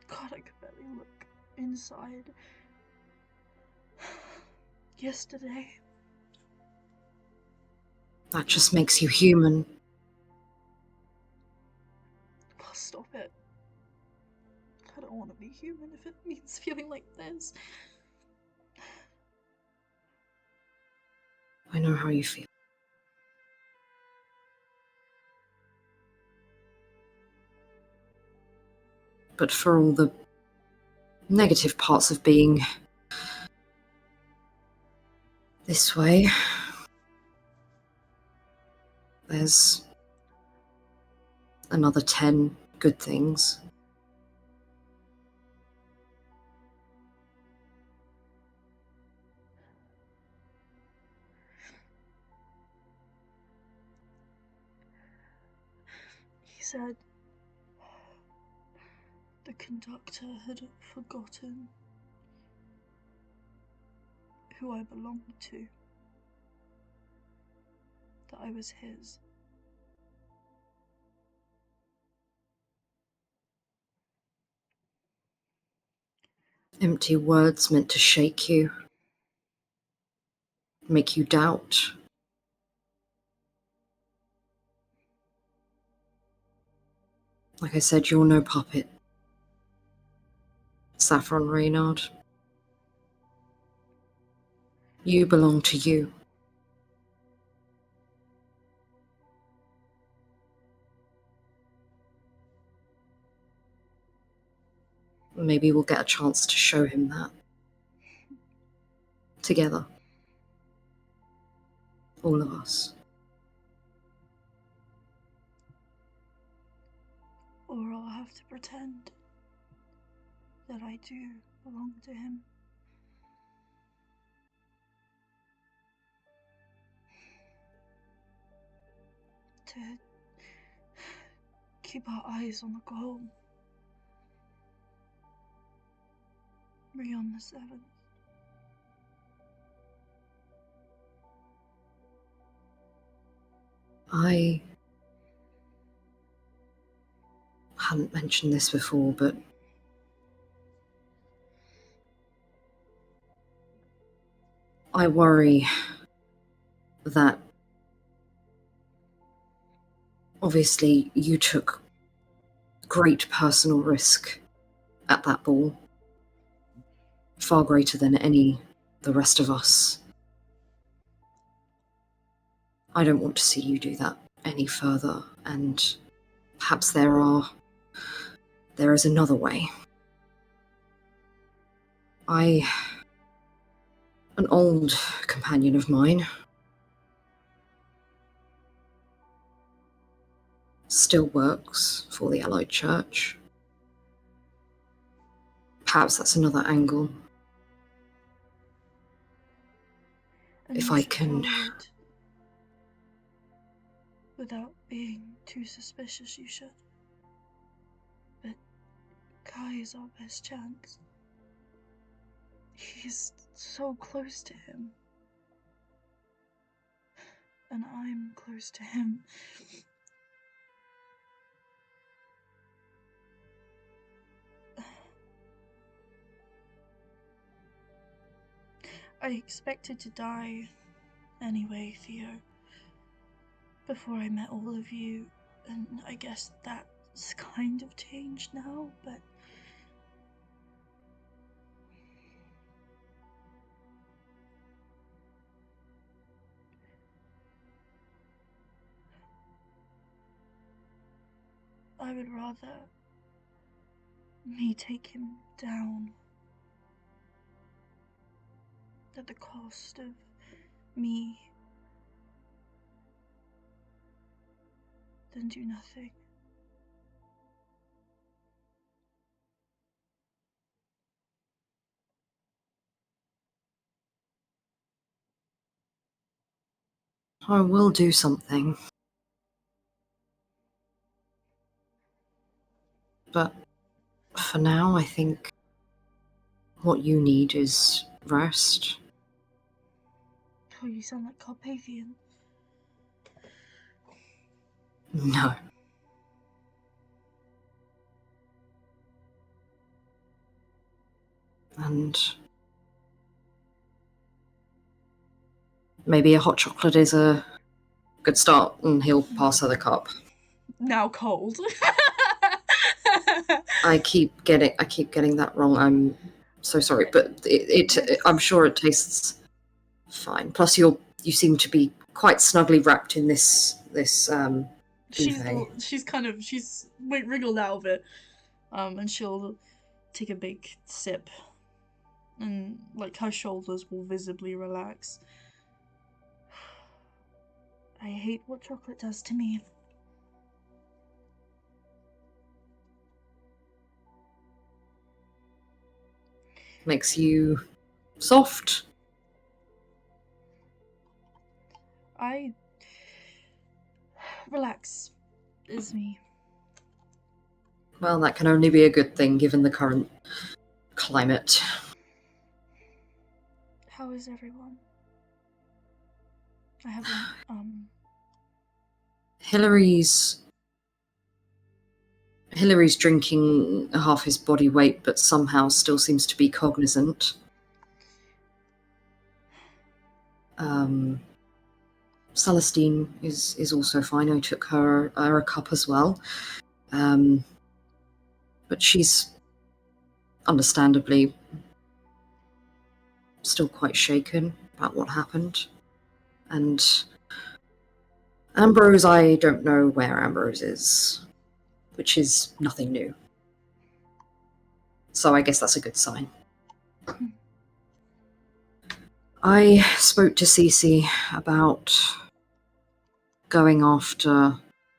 God, I could barely look inside. Yesterday. That just makes you human. Oh, stop it. I don't want to be human if it means feeling like this. I know how you feel. But for all the negative parts of being this way, there's another 10 good things. He said the conductor had forgotten who I belonged to. That I was his. Empty words meant to shake you, make you doubt. Like I said, you're no puppet. Saffron Reynard. You belong to you. Maybe we'll get a chance to show him that. Together. All of us. Or I'll have to pretend that I do belong to him. To keep our eyes on the goal. Beyond the seventh. I hadn't mentioned this before, but I worry that obviously you took great personal risk at that ball, far greater than the rest of us. I don't want to see you do that any further, and perhaps there is another way. An old companion of mine, still works for the Allied Church. Perhaps that's another angle. And If you I should can... follow it. Without being too suspicious, you should. But Kai is our best chance. He's so close to him. And I'm close to him. I expected to die anyway, Theo, before I met all of you, and I guess that's kind of changed now, but I would rather me take him down at the cost of me than do nothing. I will do something. But for now, I think what you need is rest. Oh, you sound like Carpathian. No. And maybe a hot chocolate is a good start, and he'll pass her the cup. Now cold. I keep getting that wrong. I'm so sorry, but I'm sure it tastes fine. Plus, you seem to be quite snugly wrapped in this duvet. she's wriggled out of it, and she'll take a big sip, and like her shoulders will visibly relax. I hate what chocolate does to me. Makes you soft. Relax is me. Well, that can only be a good thing given the current climate. How is everyone? I haven't, Hillary's Hillary's drinking half his body weight, but somehow still seems to be cognizant. Celestine is also fine. I took her a cup as well. But she's understandably still quite shaken about what happened. And Ambrose, I don't know where Ambrose is, which is nothing new. So I guess that's a good sign. I spoke to Cece about going after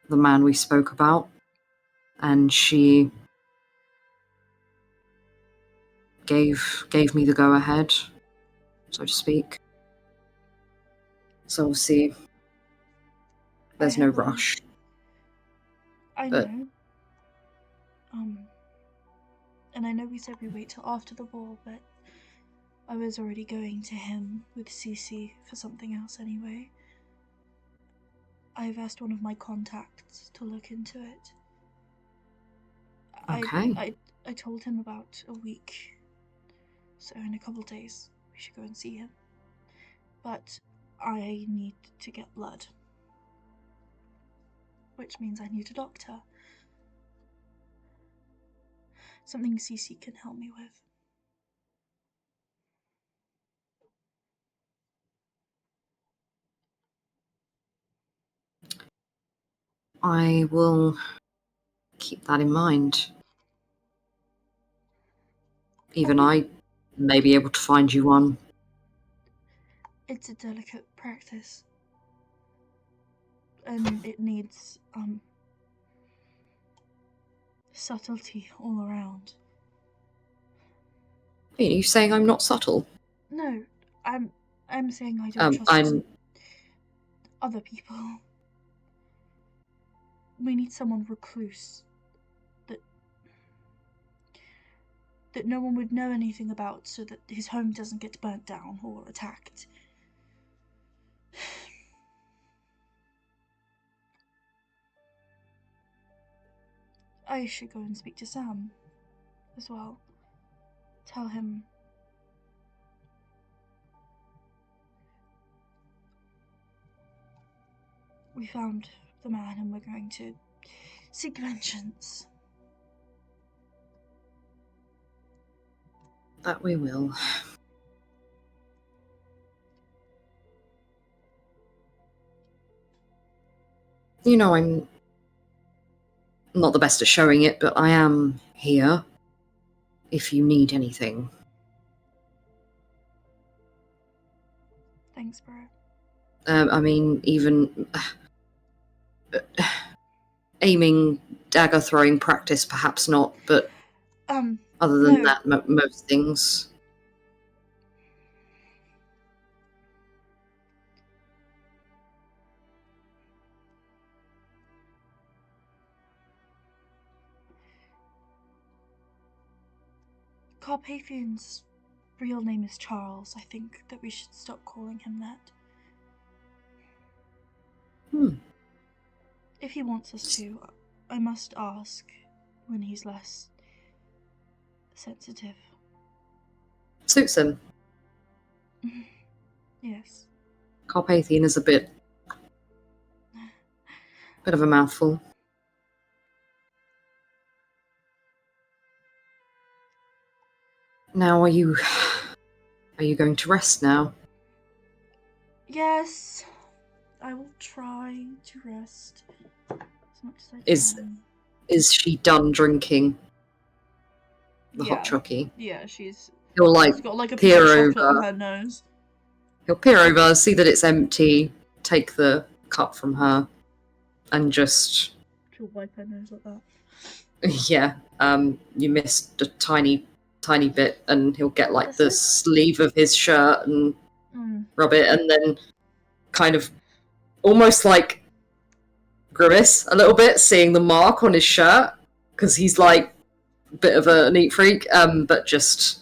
the man we spoke about, and she gave me the go-ahead, so to speak. So we'll see. There's no rush. I but- know. And I know we said we wait till after the war, but I was already going to him with Cece for something else anyway. I've asked one of my contacts to look into it. Okay. I told him about a week, so in a couple days we should go and see him. But I need to get blood, which means I need a doctor. Something Cece can help me with. I will keep that in mind. Even I may be able to find you one. It's a delicate practice. And it needs, subtlety all around. Are you saying I'm not subtle? No, I'm saying I don't trust other people. We need someone recluse that no one would know anything about, so that his home doesn't get burnt down or attacked. I should go and speak to Sam as well. Tell him we found the man and we're going to seek vengeance. That we will. You know, I'm not the best at showing it, but I am here if you need anything. Thanks, bro. I mean, even aiming, dagger throwing practice, perhaps not, but other than no. that, most things. Carpathian's real name is Charles. I think that we should stop calling him that. If he wants us to, I must ask when he's less sensitive. Suits him. Yes. Carpathian is a bit of a mouthful. Now, are you going to rest now? Yes. I will try to rest as much as I can. Is she done drinking the hot Yeah. chockey? Yeah, she's He'll got like a piece peer of chocolate over. on her nose. He'll peer over, see that it's empty, take the cup from her, and just She'll wipe her nose like that. yeah. You missed a tiny bit, and he'll get like That's the it? sleeve of his shirt and Mm. rub it, and then kind of almost like grimace a little bit, seeing the mark on his shirt, because he's like a bit of a neat freak. But just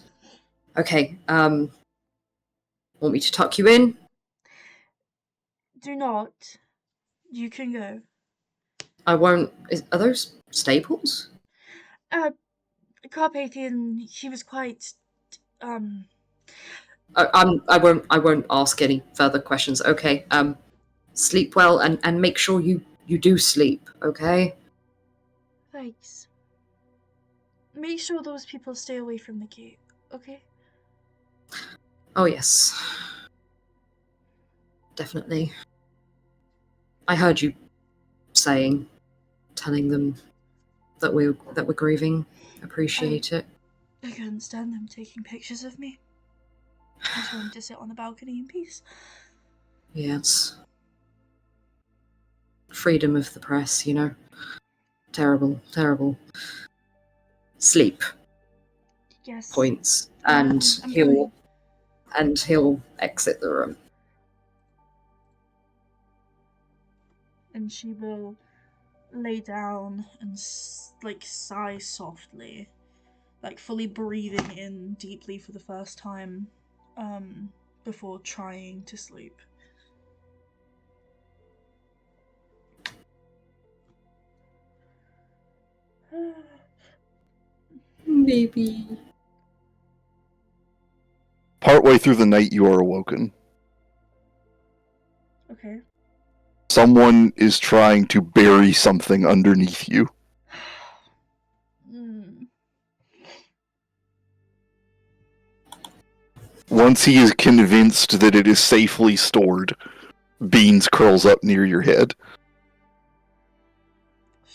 okay. Want me to tuck you in? Do not. You can go. I won't. Are those staples? Carpathian, he was quite, I won't ask any further questions. Okay. Sleep well and make sure you do sleep. Okay. Thanks. Make sure those people stay away from the gate, okay? Oh yes. Definitely. I heard you telling them that we're grieving. Appreciate it. I couldn't stand them taking pictures of me. I just wanted to sit on the balcony in peace. Yeah, it's freedom of the press, you know. Terrible, terrible. Sleep. Yes. Points, Yeah, and I'm trying. he'll exit the room. And she will lay down and sigh softly, like fully breathing in deeply for the first time, before trying to sleep. Maybe. Partway through the night, you are awoken. Okay. Someone is trying to bury something underneath you. Once he is convinced that it is safely stored, Beans curls up near your head.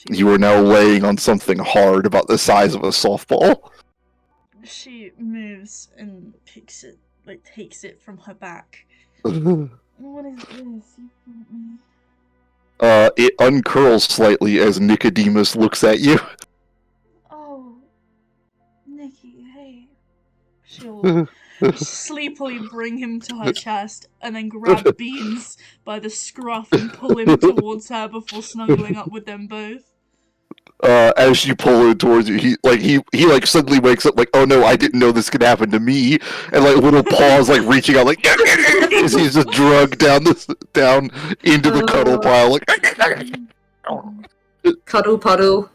You are now laying on something hard about the size of a softball. She moves and takes it from her back. It What is this? You brought me. uncurls slightly as Nicodemus looks at you. Oh, Nikki, hey. She'll sleepily bring him to her chest and then grab Beans by the scruff and pull him towards her before snuggling up with them both. As you pull him towards you, he suddenly wakes up like, oh no, I didn't know this could happen to me, and like little paws like reaching out like as he's just drugged down into the cuddle pile like Cuddle puddle.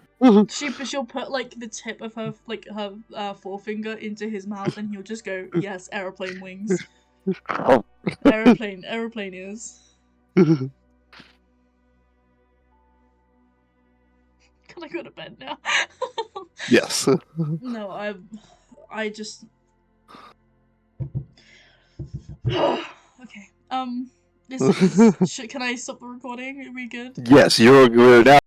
She'll put like the tip of her forefinger into his mouth and he'll just go, yes, aeroplane wings. Aeroplane ears. Can I go to bed now? Yes. No, I just okay. Can I stop the recording? Are we good? Yes, we're now